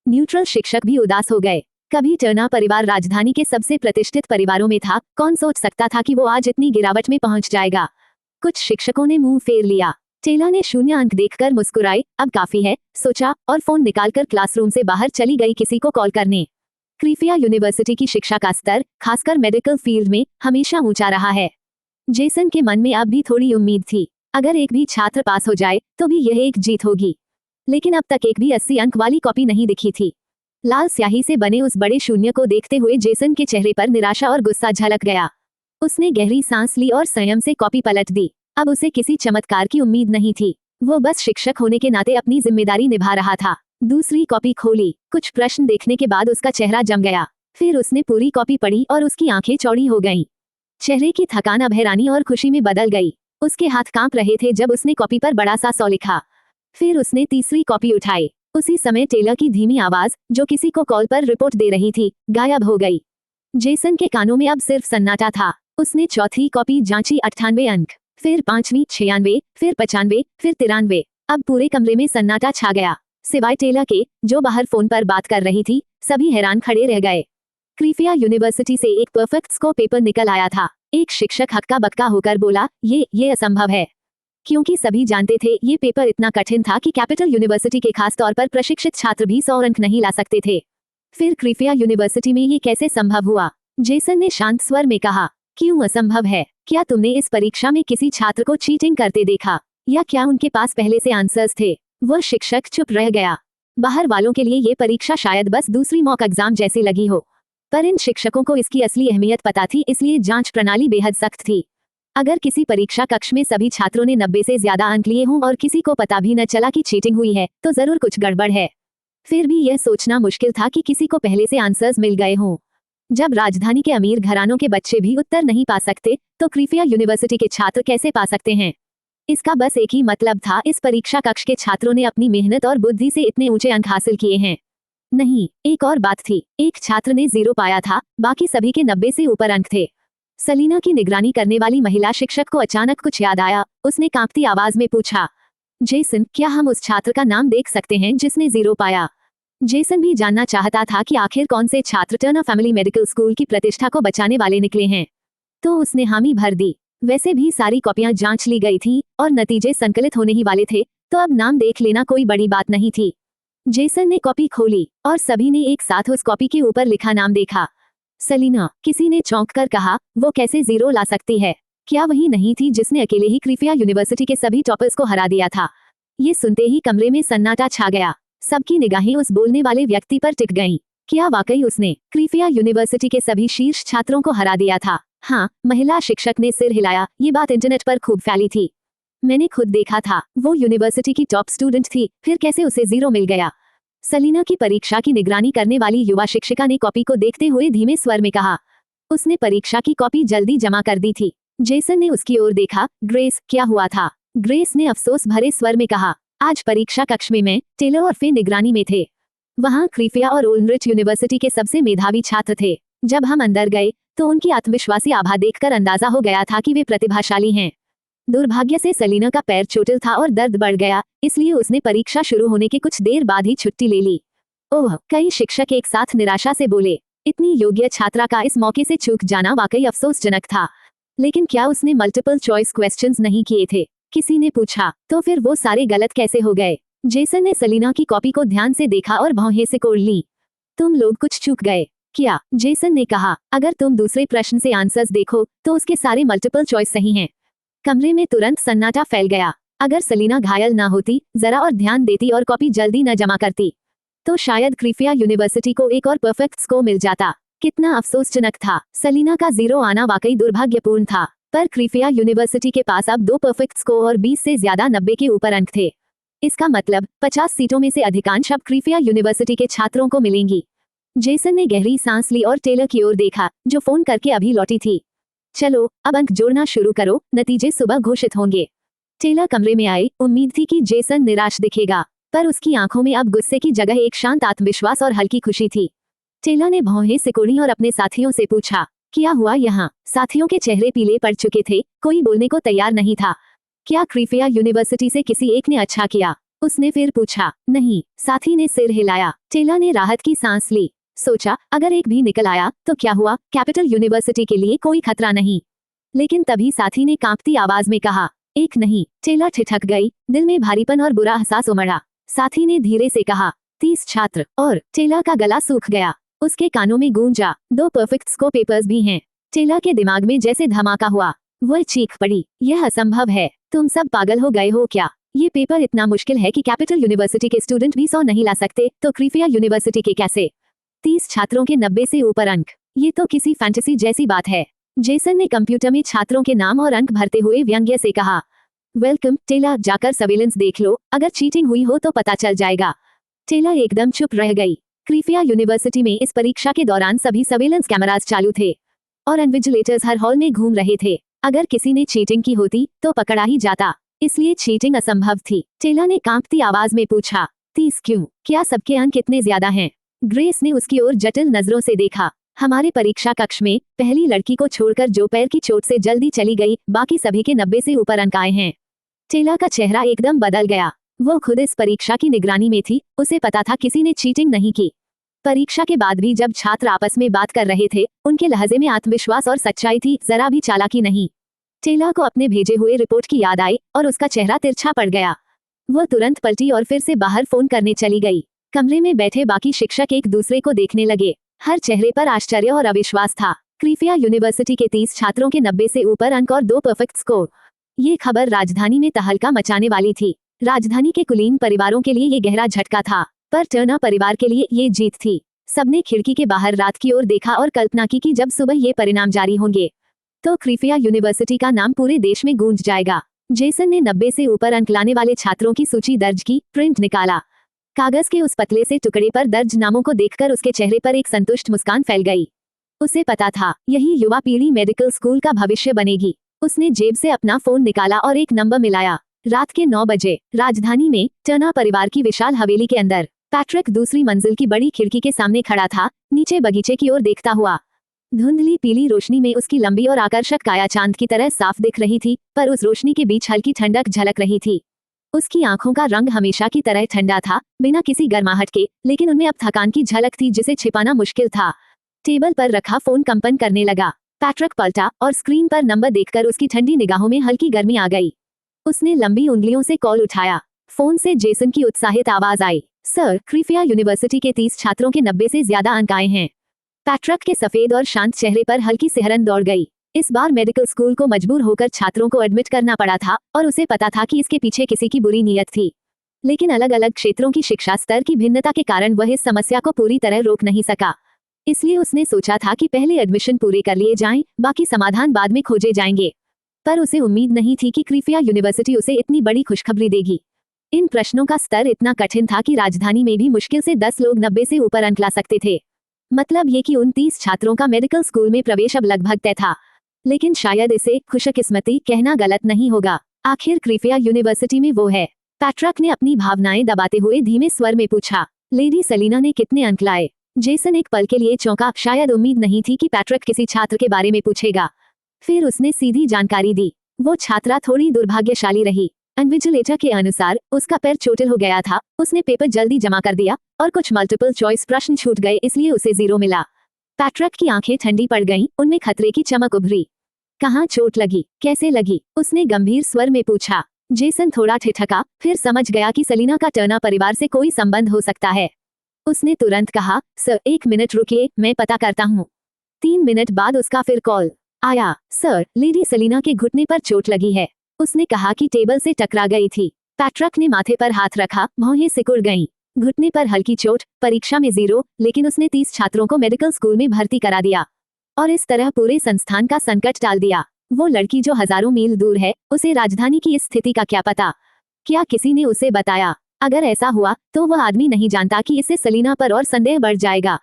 न्यूट्रल शिक्षक भी उदास हो गए। कभी टर्नर परिवार राजधानी के सबसे प्रतिष्ठित परिवारों में था, कौन सोच सकता था कि वो आज इतनी गिरावट में पहुंच जाएगा। कुछ शिक्षकों ने मुंह फेर लिया। टेलर ने 0 अंक देखकर मुस्कुराई, अब काफी है, सोचा और फोन निकालकर क्लासरूम से बाहर चली गई किसी को कॉल करने। क्रीफिया यूनिवर्सिटी की शिक्षा का स्तर, खासकर मेडिकल फील्ड में, हमेशा ऊंचा रहा है। जेसन के मन में अब भी थोड़ी उम्मीद थी। अगर एक भी छात्र पास हो जाए तो भी यह एक जीत होगी। लेकिन अब तक एक भी 80 अंक वाली कॉपी नहीं दिखी थी। लाल स्याही से बने उस बड़े शून्य को देखते हुए जेसन के चेहरे पर निराशा और गुस्सा झलक गया। उसने गहरी सांस ली और संयम से कॉपी पलट दी। अब उसे किसी चमत्कार की उम्मीद नहीं थी। वो बस शिक्षक होने के नाते अपनी जिम्मेदारी निभा रहा था। दूसरी कॉपी खोली। कुछ प्रश्न देखने के बाद उसका चेहरा जम गया। फिर उसने पूरी कॉपी पढ़ी और उसकी आंखें चौड़ी हो गईं। चेहरे की थकान अब हैरानी और खुशी में बदल गई। उसके हाथ कांप रहे थे जब उसने कॉपी पर बड़ा सा 100 लिखा। फिर उसने तीसरी कॉपी उठाई। उसी समय टेलर की धीमी आवाज, जो किसी को कॉल पर रिपोर्ट दे रही थी, गायब हो गई। जेसन के कानों में अब सिर्फ सन्नाटा था। उसने चौथी कॉपी जांची, 98 अंक, फिर पांचवी 96, फिर 95, फिर 93। अब पूरे कमरे में सन्नाटा छा गया, सिवाय टेलर के, जो बाहर फोन पर बात कर रही थी। सभी हैरान खड़े रह गए। क्रीफिया यूनिवर्सिटी से एक परफेक्ट स्कोर पेपर निकल आया था। एक शिक्षक हक्का बक्का होकर बोला, ये असंभव है। क्योंकि सभी जानते थे ये पेपर इतना कठिन था कि कैपिटल यूनिवर्सिटी के खास तौर पर प्रशिक्षित छात्र भी 100 अंक नहीं ला सकते थे। फिर क्रीफिया यूनिवर्सिटी में ये कैसे संभव हुआ? जेसन ने शांत स्वर में कहा, क्यों असंभव है? क्या तुमने इस परीक्षा में किसी छात्र को चीटिंग करते देखा, या क्या उनके पास पहले से आंसर्स थे? वह शिक्षक चुप रह गया। बाहर वालों के लिए ये परीक्षा शायद बस दूसरी मॉक एग्जाम जैसी लगी हो, पर इन शिक्षकों को इसकी असली अहमियत पता थी, इसलिए जांच प्रणाली बेहद सख्त थी। अगर किसी परीक्षा कक्ष में सभी छात्रों ने 90 से ज्यादा अंक लिए हों और किसी को पता भी न चला कि चीटिंग हुई है, तो जरूर कुछ गड़बड़ है। फिर भी यह सोचना मुश्किल था कि किसी को पहले से आंसर्स मिल गए हों। जब राजधानी के अमीर घरानों के बच्चे भी उत्तर नहीं पा सकते, तो क्रीफिया यूनिवर्सिटी के छात्र कैसे पा सकते हैं? इसका बस एक ही मतलब था, इस परीक्षा कक्ष के छात्रों ने अपनी मेहनत और बुद्धि से इतने ऊंचे अंक हासिल किए हैं। नहीं, एक और बात थी। एक छात्र ने 0 पाया था, बाकी सभी के 90 से ऊपर अंक थे। सलीना की निगरानी करने वाली महिला शिक्षक को अचानक कुछ याद आया। उसने कांपती आवाज में पूछा, जेसन, क्या हम उस छात्र का नाम देख सकते हैं जिसने 0 पाया? जेसन भी जानना चाहता था कि आखिर कौन से छात्र टर्नर फैमिली मेडिकल स्कूल की प्रतिष्ठा को बचाने वाले निकले हैं। तो उसने हामी भर दी। वैसे भी सारी कॉपियां जांच ली गई थी और नतीजे संकलित होने ही वाले थे, तो अब नाम देख लेना कोई बड़ी बात नहीं थी। जेसन ने कॉपी खोली और सभी ने एक साथ उस कॉपी के ऊपर लिखा नाम देखा। सलीना, किसी ने चौंक कर कहा, वो कैसे 0 ला सकती है? क्या वही नहीं थी जिसने अकेले ही क्रीफिया यूनिवर्सिटी के सभी टॉपर्स को हरा दिया था? ये सुनते ही कमरे में सन्नाटा छा गया। सबकी निगाहें उस बोलने वाले व्यक्ति पर टिक गईं। क्या वाकई उसने क्रीफिया यूनिवर्सिटी के सभी शीर्ष छात्रों को हरा दिया था? हाँ, महिला शिक्षक ने सिर हिलाया। ये बात इंटरनेट पर खूब फैली थी। मैंने खुद देखा था। वो यूनिवर्सिटी की टॉप स्टूडेंट थी, फिर कैसे उसे 0 मिल गया? सलीना की परीक्षा की निगरानी करने वाली युवा शिक्षिका ने कॉपी को देखते हुए धीमे स्वर में कहा। उसने परीक्षा की कॉपी जल्दी जमा कर दी थी। जेसन ने उसकी ओर देखा। ग्रेस, क्या हुआ था? ग्रेस ने अफसोस भरे स्वर में कहा, आज परीक्षा कक्ष में मैं, टेलर और फे निगरानी में थे। वहाँ क्रीफिया और ओल्ड्रिच यूनिवर्सिटी के सबसे मेधावी छात्र थे। जब हम अंदर गए तो उनकी आत्मविश्वासी आभा देखकर अंदाजा हो गया था कि वे प्रतिभाशाली हैं। दुर्भाग्य से सलीना का पैर चोटिल था और दर्द बढ़ गया, इसलिए उसने परीक्षा शुरू होने के कुछ देर बाद ही छुट्टी ले ली। ओह, कई शिक्षक एक साथ निराशा से बोले। इतनी योग्य छात्रा का इस मौके से चूक जाना वाकई अफसोसजनक था। लेकिन क्या उसने मल्टीपल चॉइस क्वेश्चंस नहीं किए थे? किसी ने पूछा। तो फिर वो सारे गलत कैसे हो गए? जेसन ने सलीना की कॉपी को ध्यान से देखा और भौहें सिकोड़ ली। तुम लोग कुछ चूक गए। क्या? जेसन ने कहा, अगर तुम दूसरे प्रश्न से आंसर्स देखो तो उसके सारे मल्टीपल चॉइस सही हैं। कमरे में तुरंत सन्नाटा फैल गया। अगर सलीना घायल ना होती, जरा और ध्यान देती और कॉपी जल्दी न जमा करती, तो शायद क्रीफिया यूनिवर्सिटी को एक और परफेक्ट स्कोर मिल जाता। कितना अफसोसजनक था। सलीना का 0 आना वाकई दुर्भाग्यपूर्ण था, पर क्रीफिया यूनिवर्सिटी के पास अब 2 परफेक्ट स्कोर और 20 से ज्यादा 90 के ऊपर अंक थे। इसका मतलब 50 सीटों में से अधिकांश अब क्रीफिया यूनिवर्सिटी के छात्रों को मिलेंगी। जेसन ने गहरी सांस ली और टेलर की ओर देखा, जो फोन करके अभी लौटी थी। चलो, अब अंक जोड़ना शुरू करो, नतीजे सुबह घोषित होंगे। टेलर कमरे में आई। उम्मीद थी कि जेसन निराश दिखेगा, पर उसकी आंखों में अब गुस्से की जगह एक शांत आत्मविश्वास और हल्की खुशी थी। टेलर ने भौहें सिकोड़ी और अपने साथियों से पूछा, क्या हुआ यहाँ? साथियों के चेहरे पीले पड़ चुके थे, कोई बोलने को तैयार नहीं था। क्या क्रीफिया यूनिवर्सिटी से किसी एक ने अच्छा किया? उसने फिर पूछा। नहीं, साथी ने सिर हिलाया। टेलर ने राहत की सांस ली। सोचा, अगर एक भी निकल आया तो क्या हुआ, कैपिटल यूनिवर्सिटी के लिए कोई खतरा नहीं। लेकिन तभी साथी ने कांपती आवाज में कहा, एक नहीं। टेलर ठिठक गई, दिल में भारीपन और बुरा एहसास उमड़ा। साथी ने धीरे से कहा, 30 छात्र। और टेलर का गला सूख गया। उसके कानों में गूंजा, 2 परफेक्ट स्कोर पेपर्स भी हैं। टेलर के दिमाग में जैसे धमाका हुआ। वह चीख पड़ी, यह असंभव है। तुम सब पागल हो गए हो क्या? ये पेपर इतना मुश्किल है कि कैपिटल यूनिवर्सिटी के स्टूडेंट भी 100 नहीं ला सकते, तो क्रीफिया यूनिवर्सिटी के कैसे? 30 छात्रों के 90 से ऊपर अंक। ये तो किसी फैंटेसी जैसी बात है। जेसन ने कंप्यूटर में छात्रों के नाम और अंक भरते हुए व्यंग्य से कहा, वेलकम टेलर, जाकर सर्वेलेंस देख लो, अगर चीटिंग हुई हो तो पता चल जाएगा। टेला एकदम चुप रह गई। क्रीफिया यूनिवर्सिटी में इस परीक्षा के दौरान सभी सर्वेलेंस कैमरास चालू थे और इन्विजिलेटर्स हर हॉल में घूम रहे थे। अगर किसी ने चीटिंग की होती तो पकड़ा ही जाता, इसलिए चीटिंग असंभव थी। टेला ने कांपती आवाज में पूछा, 30 क्यों? क्या सबके अंक इतने ज्यादा हैं? ग्रेस ने उसकी ओर जटिल नजरों से देखा। हमारे परीक्षा कक्ष में पहली लड़की को छोड़कर जो पैर की चोट से जल्दी चली गई, बाकी सभी के 90 से ऊपर अंक आए हैं। टेला का चेहरा एकदम बदल गया। वो खुद इस परीक्षा की निगरानी में थी, उसे पता था किसी ने चीटिंग नहीं की। परीक्षा के बाद भी जब छात्र आपस में बात कर रहे थे, उनके लहजे में आत्मविश्वास और सच्चाई थी, जरा भी चालाकी नहीं। टेला को अपने भेजे हुए रिपोर्ट की याद आई और उसका चेहरा तिरछा पड़ गया। वो तुरंत पलटी और फिर से बाहर फोन करने चली गई। कमरे में बैठे बाकी शिक्षक एक दूसरे को देखने लगे। हर चेहरे पर आश्चर्य और अविश्वास था। क्रीफिया यूनिवर्सिटी के 30 छात्रों के 90 से ऊपर अंक और 2 परफेक्ट स्कोर। ये खबर राजधानी में तहलका मचाने वाली थी। राजधानी के कुलीन परिवारों के लिए ये गहरा झटका था, पर टर्नर परिवार के लिए ये जीत थी। सबने खिड़की के बाहर रात की ओर देखा और कल्पना की कि जब सुबह ये परिणाम जारी होंगे तो क्रीफिया यूनिवर्सिटी का नाम पूरे देश में गूंज जाएगा। जेसन ने 90 से ऊपर अंक लाने वाले छात्रों की सूची दर्ज की, प्रिंट निकाला। कागज के उस पतले से टुकड़े पर दर्ज नामों को देखकर उसके चेहरे पर एक संतुष्ट मुस्कान फैल गई। उसे पता था यही युवा पीढ़ी मेडिकल स्कूल का भविष्य बनेगी। उसने जेब से अपना फोन निकाला और एक नंबर मिलाया। रात के 9 बजे राजधानी में टर्नर परिवार की विशाल हवेली के अंदर पैट्रिक दूसरी मंजिल की बड़ी खिड़की के सामने खड़ा था, नीचे बगीचे की ओर देखता हुआ। धुंधली पीली रोशनी में उसकी लंबी और आकर्षक काया चांद की तरह साफ दिख रही थी, पर उस रोशनी के बीच हल्की ठंडक झलक रही थी। उसकी आंखों का रंग हमेशा की तरह ठंडा था, बिना किसी गर्माहट के, लेकिन उनमें अब थकान की झलक थी जिसे छिपाना मुश्किल था। टेबल पर रखा फोन कंपन करने लगा। पैट्रिक पलटा और स्क्रीन पर नंबर देखकर उसकी ठंडी निगाहों में हल्की गर्मी आ गई। उसने लंबी उंगलियों से कॉल उठाया। फोन से जेसन की उत्साहित आवाज आई, सर, क्रीफिया यूनिवर्सिटी के 30 छात्रों के 90 से ज्यादा अंक आए हैं। पैट्रिक के सफेद और शांत चेहरे पर हल्की सिहरन दौड़ गई। इस बार मेडिकल स्कूल को मजबूर होकर छात्रों को एडमिट करना पड़ा था और उसे पता था कि इसके पीछे किसी की बुरी नीयत थी। लेकिन अलग अलग क्षेत्रों की शिक्षा स्तर की भिन्नता के कारण वह इस समस्या को पूरी तरह रोक नहीं सका। इसलिए उसने सोचा था कि पहले एडमिशन पूरे कर लिए जाएं, बाकी समाधान बाद में खोजे जाएंगे। पर उसे उम्मीद नहीं थी कि क्रीफिया यूनिवर्सिटी उसे इतनी बड़ी खुशखबरी देगी। इन प्रश्नों का स्तर इतना कठिन था कि राजधानी में भी मुश्किल से 10 लोग 90 से ऊपर अंक ला सकते थे। मतलब ये कि उन 30 छात्रों का मेडिकल स्कूल में प्रवेश अब लगभग तय था। लेकिन शायद इसे खुशकिस्मती कहना गलत नहीं होगा। आखिर क्रीफिया यूनिवर्सिटी में वो है। पैट्रिक ने अपनी भावनाएं दबाते हुए धीमे स्वर में पूछा, लेडी सलीना ने कितने अंक लाए? जेसन एक पल के लिए चौंका, शायद उम्मीद नहीं थी कि पैट्रिक किसी छात्र के बारे में पूछेगा। फिर उसने सीधी जानकारी दी। वो छात्रा थोड़ी दुर्भाग्यशाली रही। इन्विजिलेटर के अनुसार उसका पैर चोटिल हो गया था। उसने पेपर जल्दी जमा कर दिया और कुछ मल्टीपल चॉइस प्रश्न छूट गए, इसलिए उसे 0 मिला। पैट्रिक की आंखें ठंडी पड़ गईं, उनमें खतरे की चमक उभरी। कहाँ चोट लगी? कैसे लगी? उसने गंभीर स्वर में पूछा। जेसन थोड़ा ठिठका, फिर समझ गया कि सलीना का टर्नर परिवार से कोई संबंध हो सकता है। उसने तुरंत कहा, सर 1 मिनट रुकिए, मैं पता करता हूँ। 3 मिनट बाद उसका फिर कॉल आया। सर, लेडी सलीना के घुटने पर चोट लगी है। उसने कहा कि टेबल से टकरा गई थी। पैट्रिक ने माथे पर हाथ रखा, भौहें सिकुड़ गईं। घुटने पर हल्की चोट, परीक्षा में 0, लेकिन उसने 30 छात्रों को मेडिकल स्कूल में भर्ती करा दिया और इस तरह पूरे संस्थान का संकट टाल दिया। वो लड़की जो हजारों मील दूर है, उसे राजधानी की इस स्थिति का क्या पता? क्या किसी ने उसे बताया? अगर ऐसा हुआ तो वह आदमी नहीं जानता कि इससे सलीना पर और संदेह बढ़ जाएगा।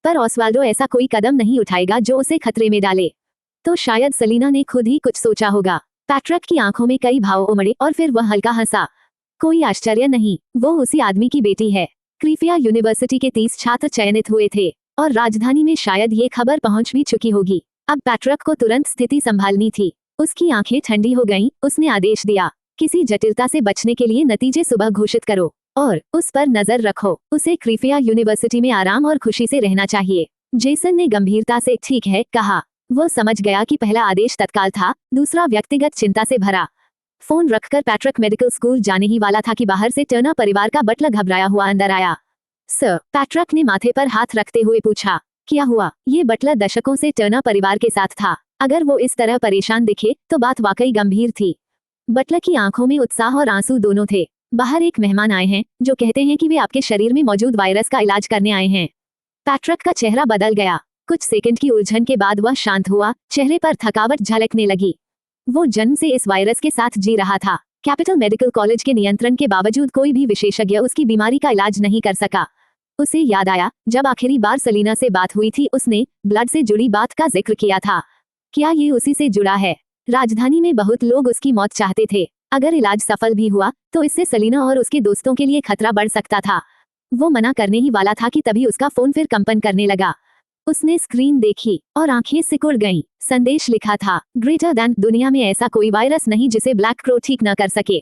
पर ऑस्वाल्डो ऐसा कोई कदम नहीं उठाएगा जो उसे खतरे में डाले। तो शायद सलीना ने खुद ही कुछ सोचा होगा। पैट्रिक की आंखों में कई भाव उमड़े और फिर वह हल्का हंसा। कोई आश्चर्य नहीं, वो उसी आदमी की बेटी है। क्रीफिया यूनिवर्सिटी के 30 छात्र चयनित हुए थे और राजधानी में शायद ये खबर पहुंच भी चुकी होगी। अब पैट्रिक को तुरंत स्थिति संभालनी थी। उसकी आंखें ठंडी हो गईं। उसने आदेश दिया, किसी जटिलता से बचने के लिए नतीजे सुबह घोषित करो और उस पर नजर रखो। उसे क्रीफिया यूनिवर्सिटी में आराम और खुशी से रहना चाहिए। जेसन ने गंभीरता से ठीक है कहा। वो समझ गया कि पहला आदेश तत्काल था, दूसरा व्यक्तिगत चिंता से भरा। फोन रखकर पैट्रिक मेडिकल स्कूल जाने ही वाला था कि बाहर से टर्नर परिवार का बटलर घबराया हुआ अंदर आया। सर, पैट्रिक ने माथे पर हाथ रखते हुए पूछा, क्या हुआ? ये बटलर दशकों से टर्नर परिवार के साथ था। अगर वो इस तरह परेशान दिखे तो बात वाकई गंभीर थी। बटलर की आंखों में उत्साह और आंसू दोनों थे। बाहर एक मेहमान आए हैं जो कहते हैं कि वे आपके शरीर में मौजूद वायरस का इलाज करने आए हैं। पैट्रिक का चेहरा बदल गया। कुछ सेकंड की उलझन के बाद वह शांत हुआ, चेहरे पर थकावट झलकने लगी। वो जन्म से इस वायरस के साथ जी रहा था। कैपिटल मेडिकल कॉलेज के नियंत्रण के बावजूद कोई भी विशेषज्ञ उसकी बीमारी का इलाज नहीं कर सका। उसे याद आया जब आखिरी बार सलीना से बात हुई थी उसने ब्लड से जुड़ी बात का जिक्र किया था। क्या ये उसी से जुड़ा है? राजधानी में बहुत लोग उसकी मौत चाहते थे। अगर इलाज सफल भी हुआ तो इससे सलीना और उसके दोस्तों के लिए खतरा बढ़ सकता था। वो मना करने ही वाला था कि तभी उसका फोन फिर कंपन करने लगा। उसने स्क्रीन देखी और आंखें सिकुड़ गईं। संदेश लिखा था, ग्रेटर दैन, दुनिया में ऐसा कोई वायरस नहीं जिसे ब्लैक क्रो ठीक न कर सके।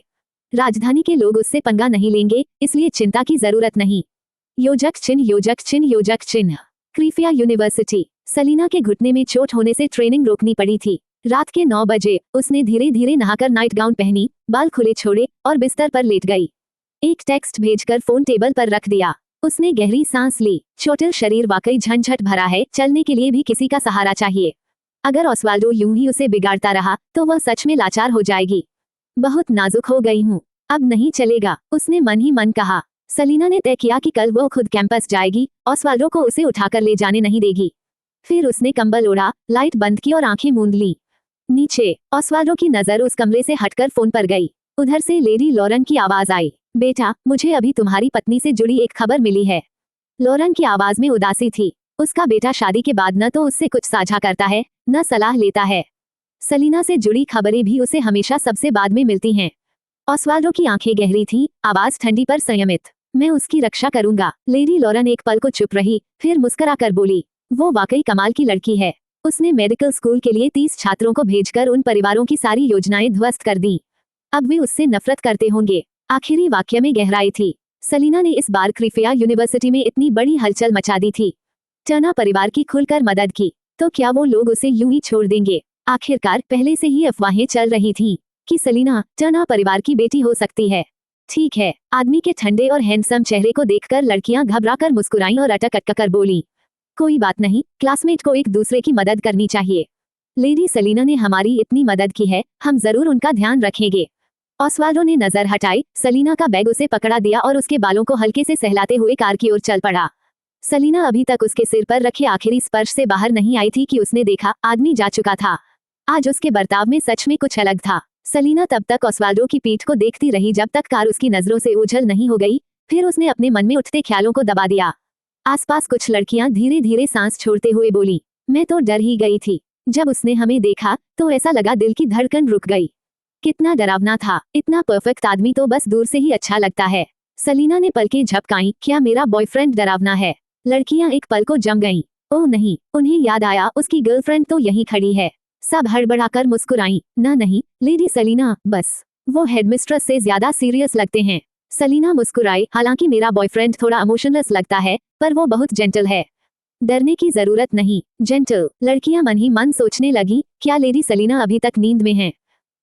राजधानी के लोग उससे पंगा नहीं लेंगे, इसलिए चिंता की जरूरत नहीं। योजक चिन्ह योजक चिन्ह योजक चिन्ह। क्रीफिया यूनिवर्सिटी। सलीना के घुटने में चोट होने से ट्रेनिंग रोकनी पड़ी थी। रात के 9 बजे उसने धीरे धीरे नहाकर नाइट गाउन पहनी, बाल खुले छोड़े और बिस्तर पर लेट गई। एक टेक्स्ट भेजकर फोन टेबल पर रख दिया। उसने गहरी सांस ली। चोटिल शरीर वाकई झंझट भरा है, चलने के लिए भी किसी का सहारा चाहिए। अगर ऑस्वाल्डो यूं ही उसे बिगाड़ता रहा तो वह सच में लाचार हो जाएगी। बहुत नाजुक हो गई हूँ, अब नहीं चलेगा, उसने मन ही मन कहा। सलीना ने तय किया कि कल वो खुद कैंपस जाएगी, ऑस्वाल्डो को उसे उठाकर ले जाने नहीं देगी। फिर उसने कंबल ओढ़ा, लाइट बंद की और आंखें मूंद ली। नीचे ऑस्वाल्डो की नजर उस कमरे से हटकर फोन पर गई। उधर से लेडी लॉरेन की आवाज आई, बेटा, मुझे अभी तुम्हारी पत्नी से जुड़ी एक खबर मिली है। लॉरेन की आवाज में उदासी थी। उसका बेटा शादी के बाद न तो उससे कुछ साझा करता है, न सलाह लेता है। सलीना से जुड़ी खबरें भी उसे हमेशा सबसे बाद में मिलती हैं। ऑस्वाल्डो की आंखें गहरी थीं, आवाज ठंडी पर संयमित। मैं उसकी रक्षा करूंगा। लेडी लॉरेन एक पल को चुप रही, फिर मुस्कुराकर बोली, वो वाकई कमाल की लड़की है। उसने मेडिकल स्कूल के लिए 30 छात्रों को भेजकर उन परिवारों की सारी योजनाएं ध्वस्त कर दी। अब वे उससे नफरत करते होंगे। आखिरी वाक्य में गहराई थी। सलीना ने इस बार क्रीफिया यूनिवर्सिटी में इतनी बड़ी हलचल मचा दी थी। टर्नर परिवार की खुलकर मदद की, तो क्या वो लोग उसे यूं ही छोड़ देंगे? आखिरकार पहले से ही अफवाहें चल रही थीं कि सलीना टर्नर परिवार की बेटी हो सकती है। ठीक है, आदमी के ठंडे और हैंडसम चेहरे को देखकर लड़कियां घबराकर मुस्कुराईं और अटक अटक कर बोलीं, कोई बात नहीं, क्लासमेट को एक दूसरे की मदद करनी चाहिए। लेडी सलीना ने हमारी इतनी मदद की है, हम जरूर उनका ध्यान रखेंगे। ऑस्वाल्डो ने नजर हटाई, सलीना का बैग उसे पकड़ा दिया और उसके बालों को हल्के से सहलाते हुए कार की ओर चल पड़ा। सलीना अभी तक उसके सिर पर रखे आखिरी स्पर्श से बाहर नहीं आई थी कि उसने देखा आदमी जा चुका था। आज उसके बर्ताव में सच में कुछ अलग था। सलीना तब तक ऑस्वाल्डो की पीठ को देखती रही जब तक कार उसकी नजरों से ओझल नहीं हो गई। फिर उसने अपने मन में उठते ख्यालों को दबा दिया। आसपास कुछ लड़कियां धीरे धीरे सांस छोड़ते हुए बोली, मैं तो डर ही गई थी। जब उसने हमें देखा तो ऐसा लगा दिल की धड़कन रुक गई। कितना डरावना था। इतना परफेक्ट आदमी तो बस दूर से ही अच्छा लगता है। सलीना ने पलकें झपकाईं, क्या मेरा बॉयफ्रेंड डरावना है? लड़कियां एक पल को जम गईं। ओह नहीं, उन्हें याद आया उसकी गर्लफ्रेंड तो यहीं खड़ी है। सब हड़बड़ाकर मुस्कुराईं। नहीं लेडी सलीना, बस वो हेडमिस्ट्रेस से ज्यादा सीरियस लगते हैं। सलीना मुस्कुराई, हालांकि मेरा बॉयफ्रेंड थोड़ा इमोशनलेस लगता है, पर वो बहुत जेंटल है। डरने की जरूरत नहीं, जेंटल। लड़कियां मन ही मन सोचने लगी, क्या लेडी सलीना अभी तक नींद में है?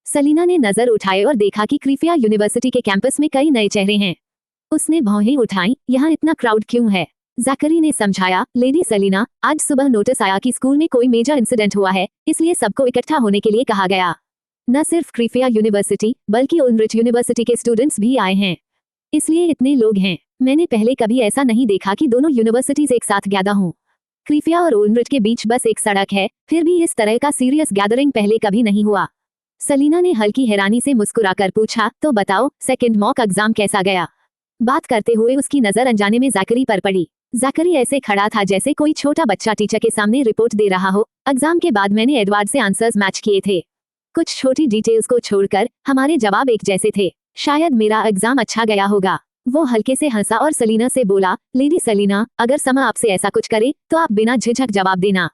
सलीना ने नजर उठाए और देखा कि क्रीफिया यूनिवर्सिटी के कैंपस में कई नए चेहरे हैं। उसने भौहें उठाई, यहाँ इतना क्राउड क्यों है? जैकरी ने समझाया, लेडी सलीना, आज सुबह नोटिस आया कि स्कूल में कोई मेजर इंसिडेंट हुआ है, इसलिए सबको इकट्ठा होने के लिए कहा गया। न सिर्फ क्रीफिया यूनिवर्सिटी बल्कि ओल्ड्रिच यूनिवर्सिटी के स्टूडेंट्स भी आए हैं, इसलिए इतने लोग हैं। मैंने पहले कभी ऐसा नहीं देखा कि दोनों यूनिवर्सिटीज एक साथ ज्यादा हों। क्रीफिया और ओल्ड्रिच के बीच बस एक सड़क है, फिर भी इस तरह का सीरियस गैदरिंग पहले कभी नहीं हुआ। सलीना ने हल्की हैरानी से मुस्कुराकर पूछा, तो बताओ, सेकंड मॉक एग्जाम कैसा गया? बात करते हुए उसकी नजर अनजाने में जैकरी पर पड़ी। जैकरी ऐसे खड़ा था जैसे कोई छोटा बच्चा टीचर के सामने रिपोर्ट दे रहा हो। एग्जाम के बाद मैंने एडवर्ड से आंसर्स मैच किए थे। कुछ छोटी डिटेल्स को छोड़कर हमारे जवाब एक जैसे थे। शायद मेरा एग्जाम अच्छा गया होगा। वो हल्के से हंसा और सलीना से बोला, लेडी सलीना, अगर समा आपसे ऐसा कुछ करे तो आप बिना झिझक जवाब देना।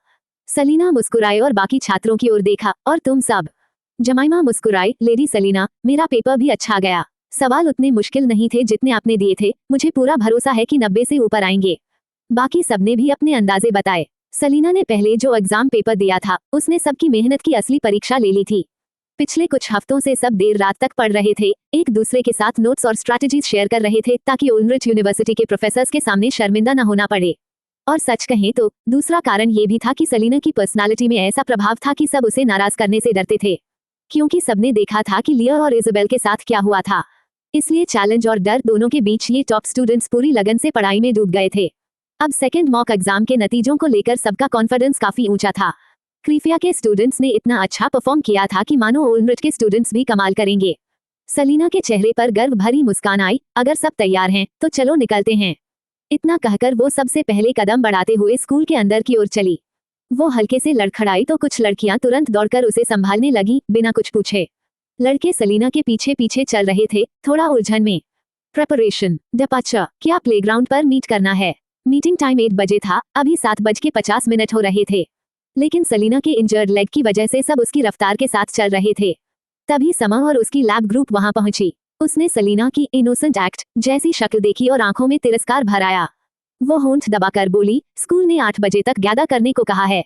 सलीना मुस्कुराए और बाकी छात्रों की ओर देखा, और तुम सब? जमाइमा मुस्कुराई, लेडी सलीना, मेरा पेपर भी अच्छा गया। सवाल उतने मुश्किल नहीं थे जितने आपने दिए थे। मुझे पूरा भरोसा है कि 90 से ऊपर आएंगे। बाकी सबने भी अपने अंदाजे बताए। सलीना ने पहले जो एग्जाम पेपर दिया था, उसने सबकी मेहनत की असली परीक्षा ले ली थी। पिछले कुछ हफ्तों से सब देर रात तक पढ़ रहे थे, एक दूसरे के साथ नोट्स और स्ट्रैटेजीज शेयर कर रहे थे ताकि ओल्ड्रिच यूनिवर्सिटी के प्रोफेसर्स के सामने शर्मिंदा न होना पड़े। और सच कहें तो दूसरा कारण ये भी था कि सलीना की पर्सनालिटी में ऐसा प्रभाव था कि सब उसे नाराज करने से डरते थे, क्योंकि सबने देखा था कि लिया और इज़ाबेल के साथ क्या हुआ था। इसलिए चैलेंज और डर दोनों के बीच ये टॉप स्टूडेंट्स पूरी लगन से पढ़ाई में डूब गए थे। अब सेकंड मॉक एग्जाम के नतीजों को लेकर सबका कॉन्फिडेंस काफी ऊंचा था। क्रीफिया के स्टूडेंट्स ने इतना अच्छा परफॉर्म किया था कि मानो ओल्ड्रिच के स्टूडेंट्स भी कमाल करेंगे। सलीना के चेहरे पर गर्व भरी मुस्कान आई। अगर सब तैयार हैं तो चलो निकलते हैं। इतना कहकर वो सबसे पहले कदम बढ़ाते हुए स्कूल के अंदर की ओर चली। वो हल्के से लड़खड़ाई तो कुछ लड़कियां तुरंत दौड़कर उसे संभालने लगी बिना कुछ पूछे। लड़के सलीना के पीछे पीछे चल रहे थे, थोड़ा उलझन में। प्रेपरेशन डिपार्चर, क्या प्लेग्राउंड पर मीट करना है। मीटिंग टाइम 8 बजे था, अभी 7:50 हो रहे थे। लेकिन सलीना के इंजर्ड लेग की वजह से सब उसकी रफ्तार के साथ चल रहे थे। तभी समा और उसकी लैब ग्रुप वहां पहुंची। उसने सलीना की इनोसेंट एक्ट जैसी शक्ल देखी और आंखों में तिरस्कार भर आया। वो होंठ दबाकर बोली, स्कूल ने 8 बजे तक गैदर करने को कहा है।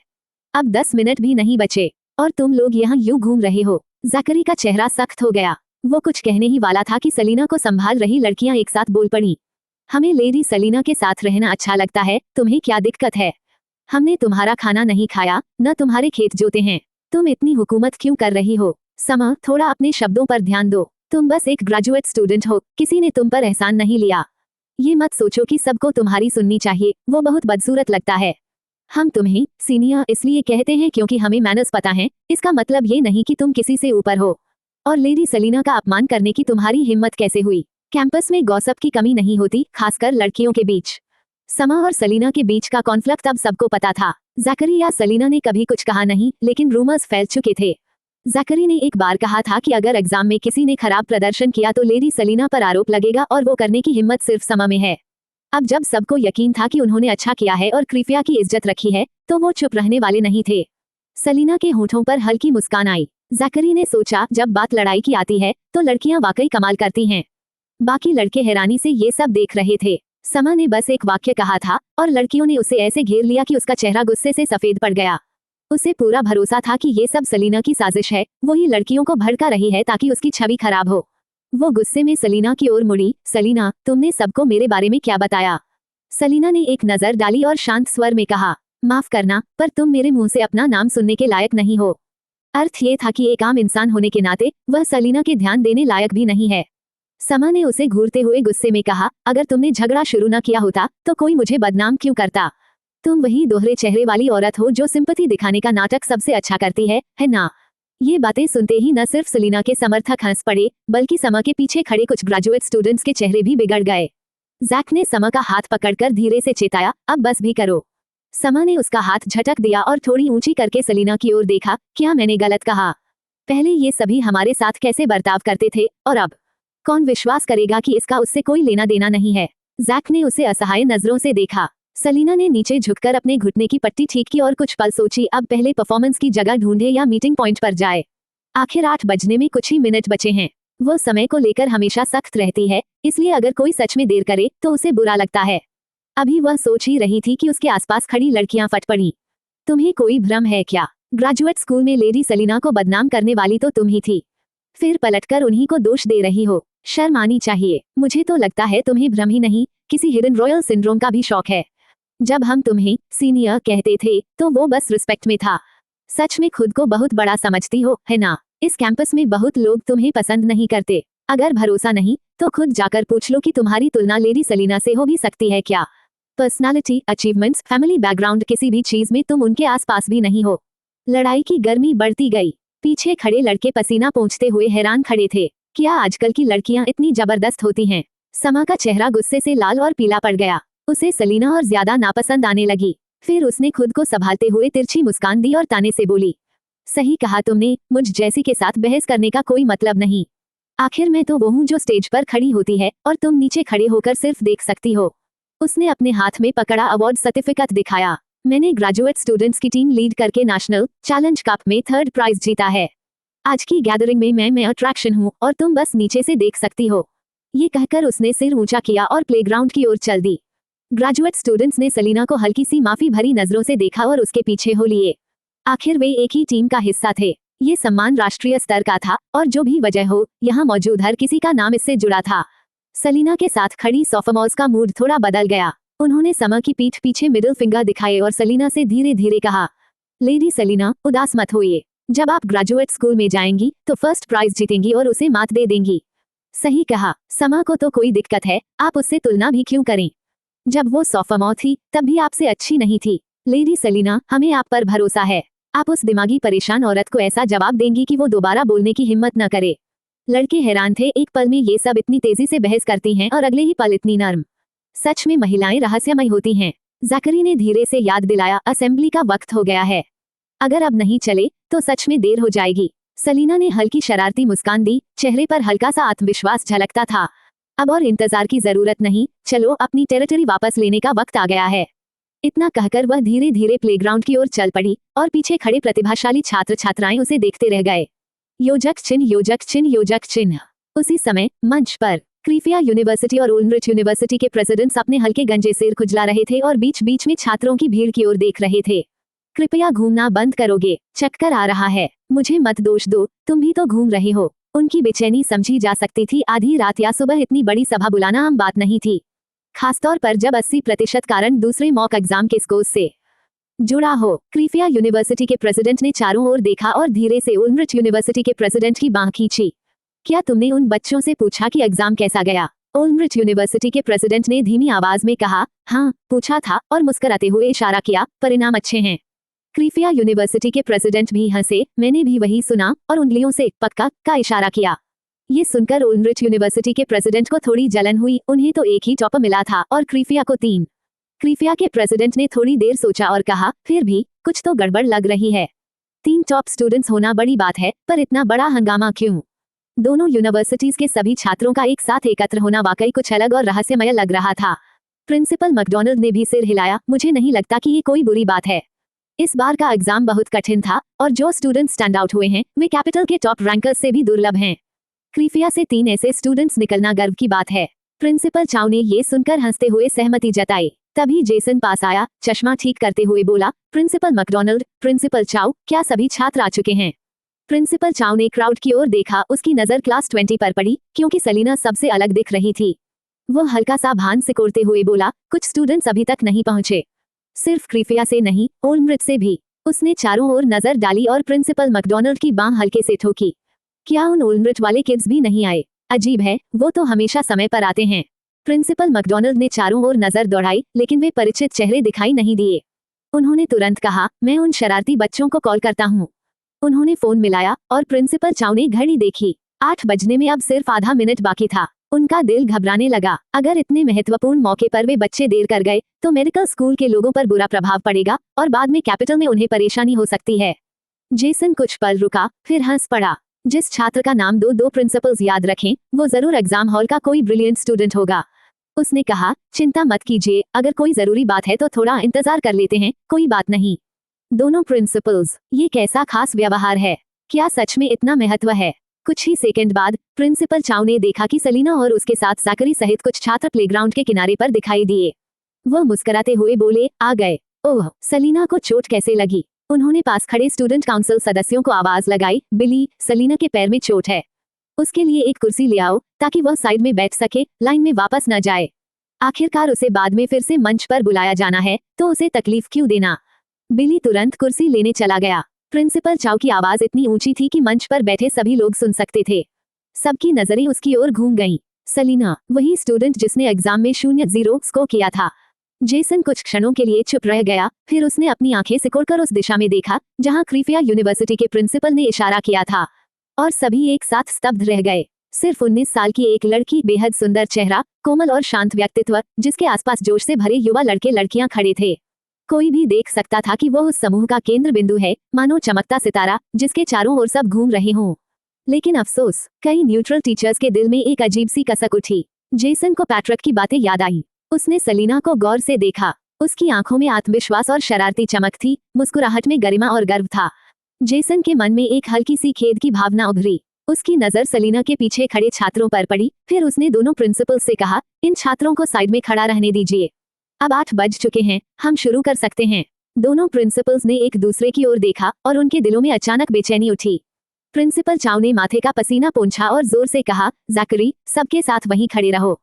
अब 10 मिनट भी नहीं बचे और तुम लोग यहाँ यूं घूम रहे हो। ज़करी का चेहरा सख्त हो गया। वो कुछ कहने ही वाला था कि सलीना को संभाल रही लड़कियां एक साथ बोल पड़ी। हमें लेडी सलीना के साथ रहना अच्छा लगता है, तुम्हें क्या दिक्कत है। हमने तुम्हारा खाना नहीं खाया, न तुम्हारे खेत जोते हैं। तुम इतनी हुकूमत क्यों कर रही हो। समा, थोड़ा अपने शब्दों पर ध्यान दो। तुम बस एक ग्रेजुएट स्टूडेंट हो, किसी ने तुम पर एहसान नहीं लिया। ये मत सोचो कि सबको तुम्हारी सुननी चाहिए, वो बहुत बदसूरत लगता है। हम तुम्हें सीनियर इसलिए कहते हैं क्योंकि हमें मैनर्स पता है, इसका मतलब ये नहीं कि तुम किसी से ऊपर हो। और लेडी सलीना का अपमान करने की तुम्हारी हिम्मत कैसे हुई। कैंपस में गॉसिप की कमी नहीं होती, खासकर लड़कियों के बीच। समा और सलीना के बीच का कॉन्फ्लिक्ट अब सबको पता था। ज़करी या सलीना ने कभी कुछ कहा नहीं, लेकिन रूमर्स फैल चुके थे। ज़करी ने एक बार कहा था कि अगर एग्जाम में किसी ने खराब प्रदर्शन किया तो लेडी सलीना पर आरोप लगेगा और वो करने की हिम्मत सिर्फ समा में है। अब जब सबको यकीन था कि उन्होंने अच्छा किया है और क्रीफिया की इज्जत रखी है, तो वो चुप रहने वाले नहीं थे। सलीना के होठों पर हल्की मुस्कान आई। ज़करी ने सोचा, जब बात लड़ाई की आती है तो लड़कियां वाकई कमाल करती हैं। बाकी लड़के हैरानी से ये सब देख रहे थे। समा ने बस एक वाक्य कहा था और लड़कियों ने उसे ऐसे घेर लिया कि उसका चेहरा गुस्से से सफेद पड़ गया। उसे पूरा भरोसा था कि ये सब सलीना की साजिश है, वही लड़कियों को भड़का रही है ताकि उसकी छवि खराब हो। वो गुस्से में सलीना की ओर मुड़ी। सलीना, तुमने सबको मेरे बारे में क्या बताया। सलीना ने एक नजर डाली और शांत स्वर में कहा, माफ करना, पर तुम मेरे मुंह से अपना नाम सुनने के लायक नहीं हो। अर्थ ये था कि एक आम इंसान होने के नाते वह सलीना के ध्यान देने लायक भी नहीं है। समा ने उसे घूरते हुए गुस्से में कहा, अगर तुमने झगड़ा शुरू न किया होता तो कोई मुझे बदनाम क्यों करता। तुम वही दोहरे चेहरे वाली औरत हो जो सिंपैथी दिखाने का नाटक सबसे अच्छा करती है ना। ये बातें सुनते ही न सिर्फ सलीना के समर्थक हंस पड़े, बल्कि समा के पीछे खड़े कुछ ग्रेजुएट स्टूडेंट्स के चेहरे भी बिगड़ गए। जैक ने समा का हाथ पकड़कर धीरे से चेताया, अब बस भी करो। समा ने उसका हाथ झटक दिया और थोड़ी ऊंची करके सलीना की ओर देखा, क्या मैंने गलत कहा। पहले ये सभी हमारे साथ कैसे बर्ताव करते थे और अब कौन विश्वास करेगा कि इसका उससे कोई लेना देना नहीं है। जैक ने उसे असहाय नजरों से देखा। सलीना ने नीचे झुककर अपने घुटने की पट्टी ठीक की और कुछ पल सोची, अब पहले परफॉर्मेंस की जगह ढूंढे या मीटिंग पॉइंट पर जाए। आखिर 8 बजने में कुछ ही मिनट बचे हैं। वो समय को लेकर हमेशा सख्त रहती है, इसलिए अगर कोई सच में देर करे तो उसे बुरा लगता है। अभी वह सोच ही रही थी कि उसके आसपास खड़ी लड़कियां फट पड़ी। तुम्हें कोई भ्रम है क्या। ग्रेजुएट स्कूल में लेडी सलीना को बदनाम करने वाली तो तुम ही थी, फिर पलटकर उन्हीं को दोष दे रही हो। शर्म आनी चाहिए। मुझे तो लगता है तुम्हें भ्रम ही नहीं, किसी हिडन रॉयल सिंड्रोम का भी शौक है। जब हम तुम्हें सीनियर कहते थे तो वो बस रिस्पेक्ट में था। सच में खुद को बहुत बड़ा समझती हो, है ना। इस कैंपस में बहुत लोग तुम्हें पसंद नहीं करते। अगर भरोसा नहीं तो खुद जाकर पूछ लो कि तुम्हारी तुलना लेडी सलीना से हो भी सकती है क्या। पर्सनालिटी, अचीवमेंट्स, फैमिली बैकग्राउंड, किसी भी चीज में तुम उनके आसपास भी नहीं हो। लड़ाई की गर्मी बढ़ती गई। पीछे खड़े लड़के पसीना पोंछते हुए हैरान खड़े थे। क्या आजकल की लड़कियां इतनी जबरदस्त होती हैं। समा का चेहरा गुस्से से लाल और पीला पड़ गया। उसे सलीना और ज्यादा नापसंद आने लगी। फिर उसने खुद को संभालते हुए तिरछी मुस्कान दी और ताने से बोली, सही कहा तुमने, मुझ जैसी के साथ बहस करने का कोई मतलब नहीं। आखिर मैं तो वो हूँ जो स्टेज पर खड़ी होती है और तुम नीचे खड़े होकर सिर्फ देख सकती हो। उसने अपने हाथ में पकड़ा अवार्ड सर्टिफिकेट दिखाया। मैंने ग्रेजुएट स्टूडेंट्स की टीम लीड करके नेशनल चैलेंज कप में 3rd प्राइज जीता है। आज की गैदरिंग में मैं अट्रैक्शन हूँ और तुम बस नीचे से देख सकती हो। ये कहकर उसने सिर ऊंचा किया और प्लेग्राउंड की ओर चल दी। ग्रेजुएट स्टूडेंट्स ने सलीना को हल्की सी माफी भरी नजरों से देखा और उसके पीछे हो लिए। आखिर वे एक ही टीम का हिस्सा थे। ये सम्मान राष्ट्रीय स्तर का था और जो भी वजह हो, यहाँ मौजूद हर किसी का नाम इससे जुड़ा था। सलीना के साथ खड़ी सोफोमोर्स का मूड थोड़ा बदल गया। उन्होंने समा की पीठ पीछे मिडिल फिंगर दिखाए और सलीना से धीरे धीरे कहा, लेडी सलीना, उदास मत होइए। जब आप ग्रेजुएट स्कूल में जाएंगी तो 1st प्राइज जीतेंगी और उसे मात दे देंगी। सही कहा। समा को तो कोई दिक्कत है, आप उससे तुलना भी क्यों करें। जब वो सोफोमोर थी तब भी आपसे अच्छी नहीं थी। लेडी सलीना, हमें आप पर भरोसा है। आप उस दिमागी परेशान औरत को ऐसा जवाब देंगी कि वो दोबारा बोलने की हिम्मत न करे। लड़के हैरान थे, एक पल में ये सब इतनी तेजी से बहस करती हैं और अगले ही पल इतनी नर्म। सच में महिलाएं रहस्यमय होती हैं। ज़ाकरी ने धीरे से याद दिलाया, असेंबली का वक्त हो गया है। अगर अब नहीं चले तो सच में देर हो जाएगी। सलीना ने हल्की शरारती मुस्कान दी, चेहरे पर हल्का सा आत्मविश्वास झलकता था। अब और इंतजार की जरूरत नहीं, चलो अपनी टेरिटरी वापस लेने का वक्त आ गया है। इतना कहकर वह धीरे धीरे प्लेग्राउंड की ओर चल पड़ी और पीछे खड़े प्रतिभाशाली छात्र छात्राएं उसे देखते रह गए। योजक चिन्ह, योजक चिन्ह, योजक चिन्ह। उसी समय मंच पर क्रीफिया यूनिवर्सिटी और ओल्मरिच यूनिवर्सिटी के प्रेसिडेंट्स अपने हल्के गंजे सिर खुजला रहे थे और बीच बीच में छात्रों की भीड़ की ओर देख रहे थे। कृपया घूमना बंद करोगे, चक्कर आ रहा है। मुझे मत दोष दो, तुम भी तो घूम रहे हो। उनकी बेचैनी समझी जा सकती थी। आधी रात या सुबह इतनी बड़ी सभा बुलाना आम बात नहीं थी, खासतौर पर जब 80% कारण दूसरे मॉक एग्जाम के स्कोर से जुड़ा हो। क्रीफिया यूनिवर्सिटी के प्रेसिडेंट ने चारों ओर देखा और धीरे से ओल्मरिच यूनिवर्सिटी के प्रेसिडेंट की बांह खींची। क्या तुमने उन बच्चों से पूछा कि एग्जाम कैसा गया? ओल्मरिच यूनिवर्सिटी के प्रेसिडेंट ने धीमी आवाज में कहा। हाँ, पूछा था, और मुस्कुराते हुए इशारा किया, परिणाम अच्छे हैं। क्रीफिया यूनिवर्सिटी के प्रेसिडेंट भी हंसे, मैंने भी वही सुना, और उंगलियों से पक्का का इशारा किया। ये सुनकर ओल्मरिच यूनिवर्सिटी के प्रेसिडेंट को थोड़ी जलन हुई। उन्हें तो एक ही टॉपर मिला था और क्रीफिया को 3। क्रीफिया के प्रेसिडेंट ने थोड़ी देर सोचा और कहा, फिर भी कुछ तो गड़बड़ लग रही है। 3 टॉप स्टूडेंट्स होना बड़ी बात है, पर इतना बड़ा हंगामा क्यों? दोनों यूनिवर्सिटीज के सभी छात्रों का एक साथ एकत्र होना वाकई कुछ अलग और रहस्यमय लग रहा था। प्रिंसिपल मैकडॉनल्ड ने भी सिर हिलाया, मुझे नहीं लगता कि ये कोई बुरी बात है। इस बार का एग्जाम बहुत कठिन था और जो स्टूडेंट स्टैंड आउट हुए हैं वे कैपिटल के टॉप रैंकर्स से भी दुर्लभ हैं। क्रीफिया से 3 ऐसे स्टूडेंट्स निकलना गर्व की बात है। प्रिंसिपल चाउ ने ये सुनकर हंसते हुए सहमति जताई। तभी जेसन पास आया, चश्मा ठीक करते हुए बोला, प्रिंसिपल मैकडॉनल्ड, प्रिंसिपल चाउ, क्या सभी छात्र आ चुके हैं? प्रिंसिपल चाउ ने क्राउड की ओर देखा। उसकी नजर क्लास 20 पर पड़ी, क्योंकि सलीना सबसे अलग दिख रही थी। वो हल्का सा भान सिकोड़ते हुए बोला, कुछ स्टूडेंट्स अभी तक नहीं पहुंचे। सिर्फ क्रीफिया से नहीं, ओल्मरिच से भी। उसने चारों ओर नजर डाली और प्रिंसिपल मैकडॉनल्ड की बांह हल्के से ठोकी। क्या उन ओल्मरिच वाले किड्स भी नहीं आए? अजीब है, वो तो हमेशा समय पर आते हैं। प्रिंसिपल मैकडॉनल्ड ने चारों ओर नजर दौड़ाई, लेकिन वे परिचित चेहरे दिखाई नहीं दिए। उन्होंने तुरंत कहा, मैं उन शरारती बच्चों को कॉल करता हूँ। उन्होंने फोन मिलाया और प्रिंसिपल चाउ ने घड़ी देखी। 8 बजने में अब सिर्फ आधा मिनट बाकी था। उनका दिल घबराने लगा। अगर इतने महत्वपूर्ण मौके पर वे बच्चे देर कर गए तो मेडिकल स्कूल के लोगों पर बुरा प्रभाव पड़ेगा और बाद में कैपिटल में उन्हें परेशानी हो सकती है। जेसन कुछ पल रुका, फिर हंस पड़ा। जिस छात्र का नाम दो प्रिंसिपल्स याद रखें, वो जरूर एग्जाम हॉल का कोई ब्रिलियंट स्टूडेंट होगा। उसने कहा, चिंता मत कीजिए, अगर कोई जरूरी बात है तो थोड़ा इंतजार कर लेते हैं, कोई बात नहीं। दोनों प्रिंसिपल्स, ये कैसा खास व्यवहार है? क्या सच में इतना महत्व है? कुछ ही सेकंड बाद प्रिंसिपल चाउ ने देखा कि सलीना और उसके साथ ज़ाकरी सहित कुछ छात्र प्लेग्राउंड के किनारे पर दिखाई दिए। वो मुस्कुराते हुए बोले, आ गए। ओह, सलीना को चोट कैसे लगी? उन्होंने पास खड़े स्टूडेंट काउंसिल सदस्यों को आवाज लगाई। बिली, सलीना के पैर में चोट है, उसके लिए एक कुर्सी ले आओ ताकि वह साइड में बैठ सके, लाइन में वापस न जाए। आखिरकार उसे बाद में फिर से मंच पर बुलाया जाना है, तो उसे तकलीफ क्यों देना? बिली तुरंत कुर्सी लेने चला गया। प्रिंसिपल चाउ की आवाज इतनी ऊंची थी कि मंच पर बैठे सभी लोग सुन सकते थे। सबकी नजरें उसकी ओर घूम गईं। सलीना, वही स्टूडेंट जिसने एग्जाम में 0 स्कोर किया था। जेसन कुछ क्षणों के लिए चुप रह गया, फिर उसने अपनी आंखें सिकोड़कर उस दिशा में देखा जहां क्रीफिया यूनिवर्सिटी के प्रिंसिपल ने इशारा किया था, और सभी एक साथ स्तब्ध रह गए। सिर्फ 19 साल की एक लड़की, बेहद सुंदर चेहरा, कोमल और शांत व्यक्तित्व, जिसके आसपास जोश से भरे युवा लड़के लड़कियां खड़े थे। कोई भी देख सकता था कि वह उस समूह का केंद्र बिंदु है, मानो चमकता सितारा जिसके चारों ओर सब घूम रहे हों। लेकिन अफसोस, कई न्यूट्रल टीचर्स के दिल में एक अजीब सी कसक उठी। जेसन को पैट्रिक की बातें याद आई। उसने सलीना को गौर से देखा। उसकी आंखों में आत्मविश्वास और शरारती चमक थी, मुस्कुराहट में गरिमा और गर्व था। जेसन के मन में एक हल्की सी खेद की भावना उभरी। उसकी नजर सलीना के पीछे खड़े छात्रों पर पड़ी, फिर उसने दोनों प्रिंसिपल से कहा, इन छात्रों को साइड में खड़ा रहने दीजिए। अब 8 बज चुके हैं, हम शुरू कर सकते हैं। दोनों प्रिंसिपल्स ने एक दूसरे की ओर देखा और उनके दिलों में अचानक बेचैनी उठी। प्रिंसिपल चाउ ने माथे का पसीना पोंछा और जोर से कहा, ज़ाकरी, सबके साथ वहीं खड़े रहो।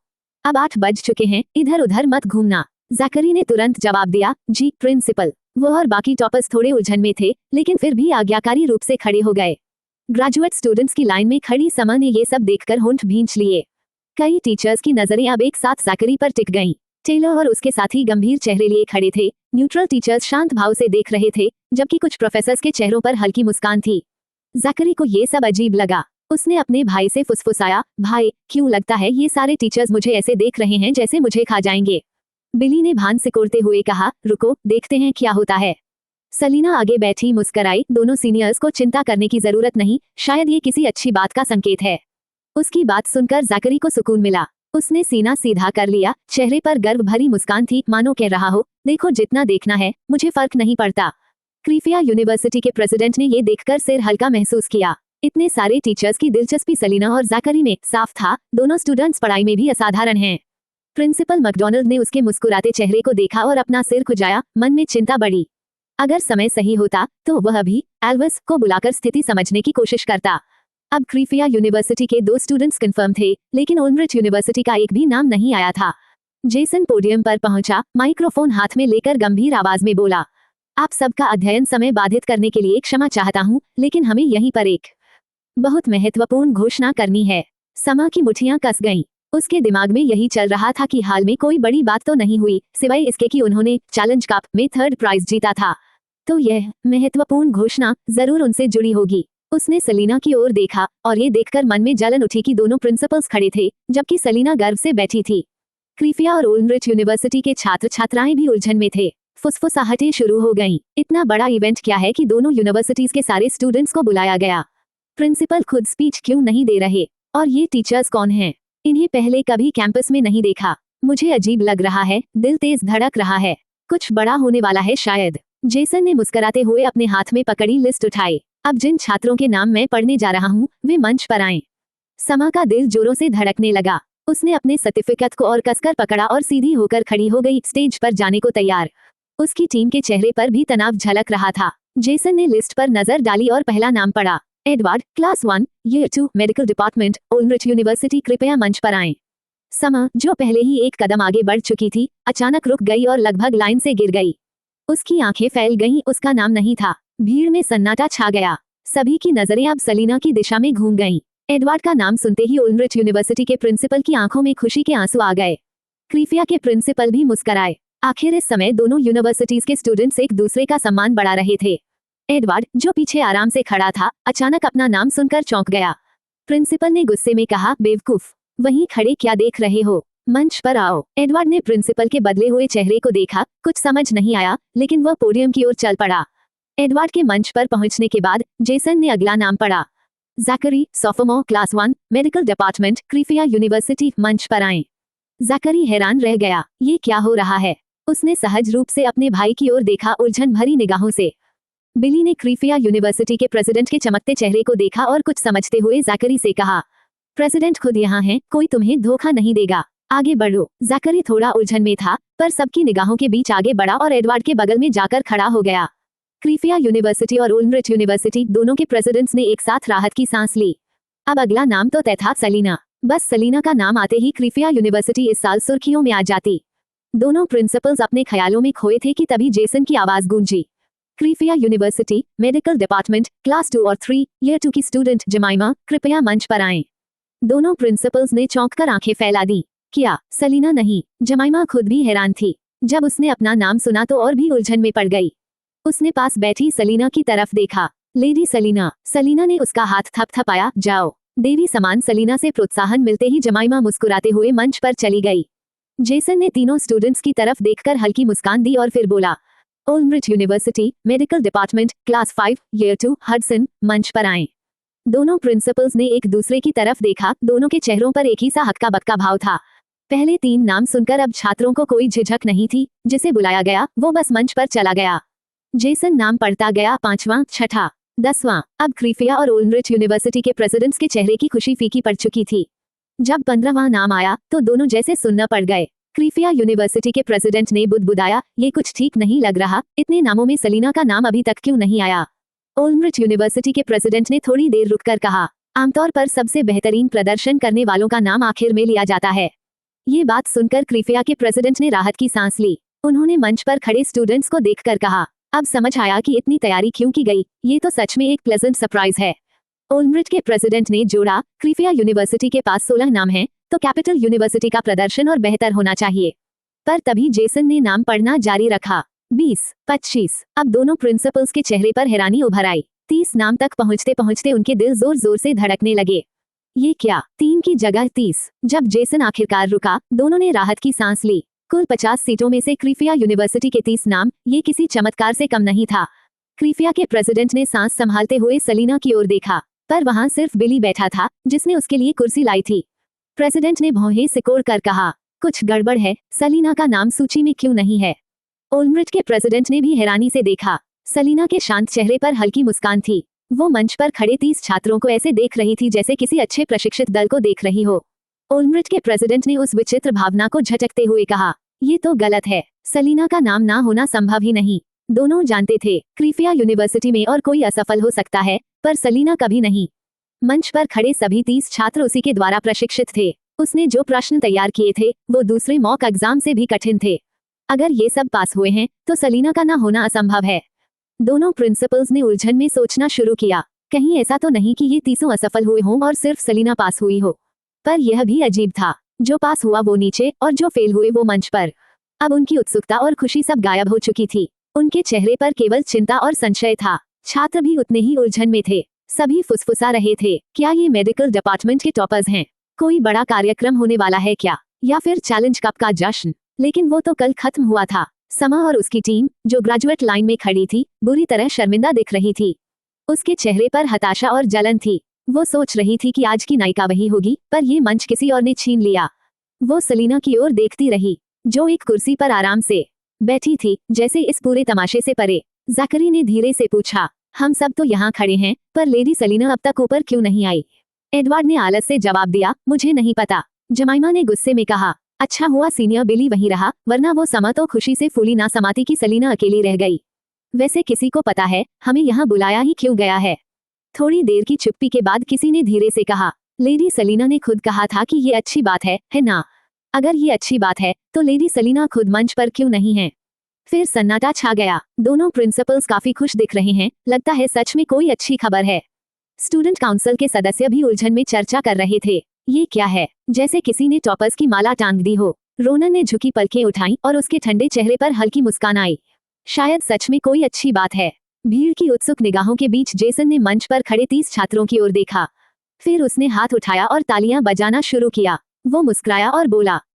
अब 8 बज चुके हैं, इधर उधर मत घूमना। ज़ाकरी ने तुरंत जवाब दिया, जी प्रिंसिपल। वो और बाकी टॉपर्स थोड़े उलझन में थे, लेकिन फिर भी आज्ञाकारी रूप से खड़े हो गए। ग्रेजुएट स्टूडेंट्स की लाइन में खड़ी समा ने ये सब देखकर होंठ भींच लिए। कई टीचर्स की नजरें अब एक साथ ज़ाकरी पर टिक गईं। टेलर और उसके साथी गंभीर चेहरे लिए खड़े थे। न्यूट्रल टीचर्स शांत भाव से देख रहे थे, जबकि कुछ प्रोफेसर्स के चेहरों पर हल्की मुस्कान थी। ज़ाकरी को ये सब अजीब लगा। उसने अपने भाई से फुसफुसाया, भाई क्यों लगता है ये सारे टीचर्स मुझे ऐसे देख रहे हैं जैसे मुझे खा जाएंगे। बिली ने भान सिकोड़ते हुए कहा, रुको देखते हैं क्या होता है। सलीना आगे बैठी मुस्कराई, दोनों सीनियर्स को चिंता करने की जरूरत नहीं, शायद ये किसी अच्छी बात का संकेत है। उसकी बात सुनकर ज़ैकरी को सुकून मिला। उसने सीना सीधा कर लिया, चेहरे पर गर्व भरी मुस्कान थी, मानो कह रहा हो, देखो जितना देखना है, मुझे फर्क नहीं पड़ता। क्रीफिया यूनिवर्सिटी के प्रेसिडेंट ने ये देखकर सिर हल्का महसूस किया। इतने सारे टीचर्स की दिलचस्पी सलीना और ज़ैकरी में साफ था, दोनों स्टूडेंट्स पढ़ाई में भी असाधारण हैं। प्रिंसिपल मैकडॉनल्ड ने उसके मुस्कुराते चेहरे को देखा और अपना सिर खुजाया, मन में चिंता बढ़ी। अगर समय सही होता तो वह भी एल्विस को बुलाकर स्थिति समझने की कोशिश करता। अब क्रीफिया यूनिवर्सिटी के 2 स्टूडेंट्स कंफर्म थे, लेकिन ओल्मरिच यूनिवर्सिटी का एक भी नाम नहीं आया था। जेसन पोडियम पर पहुंचा, माइक्रोफोन हाथ में लेकर गंभीर आवाज में बोला, आप सबका अध्ययन समय बाधित करने के लिए क्षमा चाहता हूं, लेकिन हमें यहीं पर एक बहुत महत्वपूर्ण घोषणा करनी है। समा की मुठियां कस गईं। उसके दिमाग में यही चल रहा था कि हाल में कोई बड़ी बात तो नहीं हुई, सिवाय इसके कि उन्होंने चैलेंज कप में 3rd प्राइज जीता था। तो यह महत्वपूर्ण घोषणा जरूर उनसे जुड़ी होगी। उसने सलीना की ओर देखा और ये देखकर मन में जलन उठी कि दोनों प्रिंसिपल्स खड़े थे, जबकि सलीना गर्व से बैठी थी। क्रीफिया और ओल्मरिच यूनिवर्सिटी के छात्र छात्राएं भी उलझन में थे। फुसफुसाहटें शुरू हो गईं। इतना बड़ा इवेंट क्या है कि दोनों यूनिवर्सिटीज के सारे स्टूडेंट्स को बुलाया गया। प्रिंसिपल खुद स्पीच क्यों नहीं दे रहे? और ये टीचर्स कौन हैं? इन्हें पहले कभी कैंपस में नहीं देखा। मुझे अजीब लग रहा है, दिल तेज धड़क रहा है, कुछ बड़ा होने वाला है शायद। जेसन ने मुस्कुराते हुए अपने हाथ में पकड़ी लिस्ट उठाई। अब जिन छात्रों के नाम मैं पढ़ने जा रहा हूँ वे मंच पर आएं। समा का दिल जोरों से धड़कने लगा। उसने अपने सर्टिफिकेट को और कसकर पकड़ा और सीधी होकर खड़ी हो गई, स्टेज पर जाने को तैयार। उसकी टीम के चेहरे पर भी तनाव झलक रहा था। जेसन ने लिस्ट पर नजर डाली और पहला नाम पढ़ा, Edward, class 1, year 2, medical department, Olmrich university, कृपया मंच पर आएं। समा, जो पहले ही एक कदम आगे बढ़ चुकी थी, अचानक रुक गई और लगभग लाइन से गिर गई। उसकी आंखें फैल गईं, उसका नाम नहीं था। भीड़ में सन्नाटा छा गया। सभी की नजरें अब सलीना की दिशा में घूम गईं। एडवर्ड का नाम सुनते ही ओल्मरिच यूनिवर्सिटी के प्रिंसिपल की आंखों में खुशी के आंसू आ गए। क्रीफिया के प्रिंसिपल भी मुस्कुराए। आखिर इस समय दोनों यूनिवर्सिटीज के स्टूडेंट्स एक दूसरे का सम्मान बढ़ा रहे थे। एडवर्ड, जो पीछे आराम से खड़ा था, अचानक अपना नाम सुनकर चौंक गया। प्रिंसिपल ने गुस्से में कहा, बेवकूफ, वहीं खड़े क्या देख रहे हो, मंच पर आओ। एडवर्ड ने प्रिंसिपल के बदले हुए चेहरे को देखा, कुछ समझ नहीं आया, लेकिन वह पोडियम की ओर चल पड़ा। एडवर्ड के मंच पर पहुंचने के बाद जेसन ने अगला नाम पढ़ा, Zachary, sophomore, class 1, medical department, Crefia university, मंच पर आएं। ज़ैकरी हैरान रह गया, ये क्या हो रहा है? उसने सहज रूप से अपने भाई की ओर देखा, उलझन भरी निगाहों से। बिली ने क्रीफिया यूनिवर्सिटी के प्रेसिडेंट के चमकते चेहरे को देखा और कुछ समझते हुए ज़ैकरी से कहा, प्रेसिडेंट खुद यहाँ हैं, कोई तुम्हें धोखा नहीं देगा, आगे बढ़ो। ज़ैकरी थोड़ा उलझन में था, पर सबकी निगाहों के बीच आगे बढ़ा और एडवर्ड के बगल में जाकर खड़ा हो गया। क्रीफिया यूनिवर्सिटी और ओल्मरिच यूनिवर्सिटी दोनों के प्रेसिडेंट्स ने एक साथ राहत की सांस ली। अब अगला नाम तो तय था, सलीना। बस सलीना का नाम आते ही क्रीफिया यूनिवर्सिटी इस साल सुर्खियों में आ जाती। दोनों प्रिंसिपल्स अपने ख्यालों में खोए थे कि तभी जेसन की आवाज गूंजी, क्रीफिया यूनिवर्सिटी, मेडिकल डिपार्टमेंट, क्लास 2 और 3, ईयर 2 की स्टूडेंट जमाइमा, कृपया मंच पर आएं। दोनों प्रिंसिपल्स ने चौंककर आंखें फैला दी। क्या सलीना नहीं? जमाइमा खुद भी हैरान थी। जब उसने अपना नाम सुना तो और भी उलझन में पड़ गई। उसने पास बैठी सलीना की तरफ देखा। लेडी सलीना। सलीना ने उसका हाथ थपथपाया, जाओ। देवी समान सलीना से प्रोत्साहन मिलते ही जमाइमा मुस्कुराते हुए मंच पर चली गई। जेसन ने तीनों स्टूडेंट्स की तरफ देखकर हल्की मुस्कान दी और फिर बोला, Olmrich university, medical department, class 5, year 2, Hudson, मंच पर आएं। दोनों प्रिंसिपल्स ने एक दूसरे की तरफ देखा, दोनों के चेहरों पर एक ही सा हक्का बक्का भाव था। पहले 3 नाम सुनकर अब छात्रों को कोई झिझक नहीं थी। जिसे बुलाया गया वो बस मंच पर चला गया। जेसन नाम पढ़ता गया, 5वां, 6ठा, 10वां। अब क्रीफिया और ओल्मरिच यूनिवर्सिटी के प्रेसिडेंट्स के चेहरे की खुशी फीकी पड़ चुकी थी। जब 15वां नाम आया तो दोनों जैसे सुन्न पड़ गए। क्रीफिया यूनिवर्सिटी के प्रेसिडेंट ने बुदबुदाया, ये कुछ ठीक नहीं लग रहा, इतने नामों में सलीना का नाम अभी तक क्यों नहीं आया? ओल्मरिच यूनिवर्सिटी के प्रेसिडेंट ने थोड़ी देर रुककर कहा, आमतौर पर सबसे बेहतरीन प्रदर्शन करने वालों का नाम आखिर में लिया जाता है। ये बात सुनकर क्रीफिया के प्रेसिडेंट ने राहत की सांस ली। उन्होंने मंच पर खड़े स्टूडेंट्स को देखकर कहा, अब समझ आया कि इतनी तैयारी क्यों की गई, ये तो सच में एक प्लेजेंट सरप्राइज है। ओल्मरिच के प्रेसिडेंट ने जोड़ा, क्रीफिया यूनिवर्सिटी के पास 16 नाम हैं, तो कैपिटल यूनिवर्सिटी का प्रदर्शन और बेहतर होना चाहिए। पर तभी जेसन ने नाम पढ़ना जारी रखा, 20, 25। अब दोनों प्रिंसिपल्स के चेहरे पर हैरानी उभर आई। 30 नाम तक पहुंचते पहुंचते उनके दिल जोर जोर से धड़कने लगे। ये क्या, 3 की जगह 30। जब जेसन आखिरकार रुका, दोनों ने राहत की सांस ली। कुल 50 सीटों में से क्रीफिया यूनिवर्सिटी के 30 नाम, ये किसी चमत्कार से कम नहीं था। क्रीफिया के प्रेसिडेंट ने सांस संभालते हुए सलीना की ओर देखा, पर वहां सिर्फ बिली बैठा था, जिसने उसके लिए कुर्सी लाई थी। प्रेसिडेंट ने भौहें सिकोड़ कर कहा, कुछ गड़बड़ है, सलीना का नाम सूची में क्यों नहीं है? ओल्मरिट के प्रेसिडेंट ने भी हैरानी से देखा। सलीना के शांत चेहरे पर हल्की मुस्कान थी। वो मंच पर खड़े 30 छात्रों को ऐसे देख रही थी जैसे किसी अच्छे प्रशिक्षित दल को देख रही हो। ओल्मरिट के प्रेसिडेंट ने उस विचित्र भावना को झटकते हुए कहा, ये तो गलत है, सलीना का नाम ना होना संभव ही नहीं। दोनों जानते थे, क्रीफिया यूनिवर्सिटी में और कोई असफल हो सकता है, पर सलीना कभी नहीं। मंच पर खड़े सभी 30 छात्र उसी के द्वारा प्रशिक्षित थे। उसने जो प्रश्न तैयार किए थे, वो दूसरे मॉक एग्जाम से भी कठिन थे। अगर ये सब पास हुए हैं, तो सलीना का ना होना असंभव है। दोनों प्रिंसिपल्स ने उलझन में सोचना शुरू किया, कहीं ऐसा तो नहीं कि ये 30 असफल हुए हों और सिर्फ सलीना पास हुई हो। पर यह भी अजीब था, जो पास हुआ वो नीचे और जो फेल हुए वो मंच पर। अब उनकी उत्सुकता और खुशी सब गायब हो चुकी थी। उनके चेहरे पर केवल चिंता और संशय था। छात्र भी उतने ही उलझन में थे। सभी फुसफुसा रहे थे, क्या ये मेडिकल डिपार्टमेंट के टॉपर्स हैं? कोई बड़ा कार्यक्रम होने वाला है क्या, या फिर चैलेंज कप का जश्न? लेकिन वो तो कल खत्म हुआ था। समा और उसकी टीम, जो ग्रेजुएट लाइन में खड़ी थी, बुरी तरह शर्मिंदा दिख रही थी। उसके चेहरे पर हताशा और जलन थी। वो सोच रही थी कि आज की नायिका वही होगी, पर ये मंच किसी और ने छीन लिया। वो सलीना की ओर देखती रही, जो एक कुर्सी पर आराम से बैठी थी, जैसे इस पूरे तमाशे से परे। ज़करी ने धीरे से पूछा, हम सब तो यहाँ खड़े हैं, पर लेडी सलीना अब तक ऊपर क्यों नहीं आई? एडवर्ड ने आलस से जवाब दिया, मुझे नहीं पता। जमाइमा ने गुस्से में कहा, अच्छा हुआ सीनियर बिली वहीं रहा, वरना वो समा तो खुशी से फूली ना समाती कि सलीना अकेली रह गई। वैसे किसी को पता है हमें यहाँ बुलाया ही क्यों गया है? थोड़ी देर की चुप्पी के बाद किसी ने धीरे से कहा, लेडी सलीना ने खुद कहा था कि ये अच्छी बात है ना? अगर ये अच्छी बात है, तो लेडी सलीना खुद मंच पर क्यों नहीं है? फिर सन्नाटा छा गया। दोनों प्रिंसिपल्स काफी खुश दिख रहे हैं, लगता है सच में कोई अच्छी खबर है। स्टूडेंट काउंसिल के सदस्य भी उलझन में चर्चा कर रहे थे, ये क्या है, जैसे किसी ने टॉपर्स की माला टांग दी हो। रोनन ने झुकी पलकें उठाई और उसके ठंडे चेहरे पर हल्की मुस्कान आई। शायद सच में कोई अच्छी बात है। भीड़ की उत्सुक निगाहों के बीच जेसन ने मंच पर खड़े 30 छात्रों की ओर देखा। फिर उसने हाथ उठाया और तालियां बजाना शुरू किया। वो मुस्कुराया और बोला,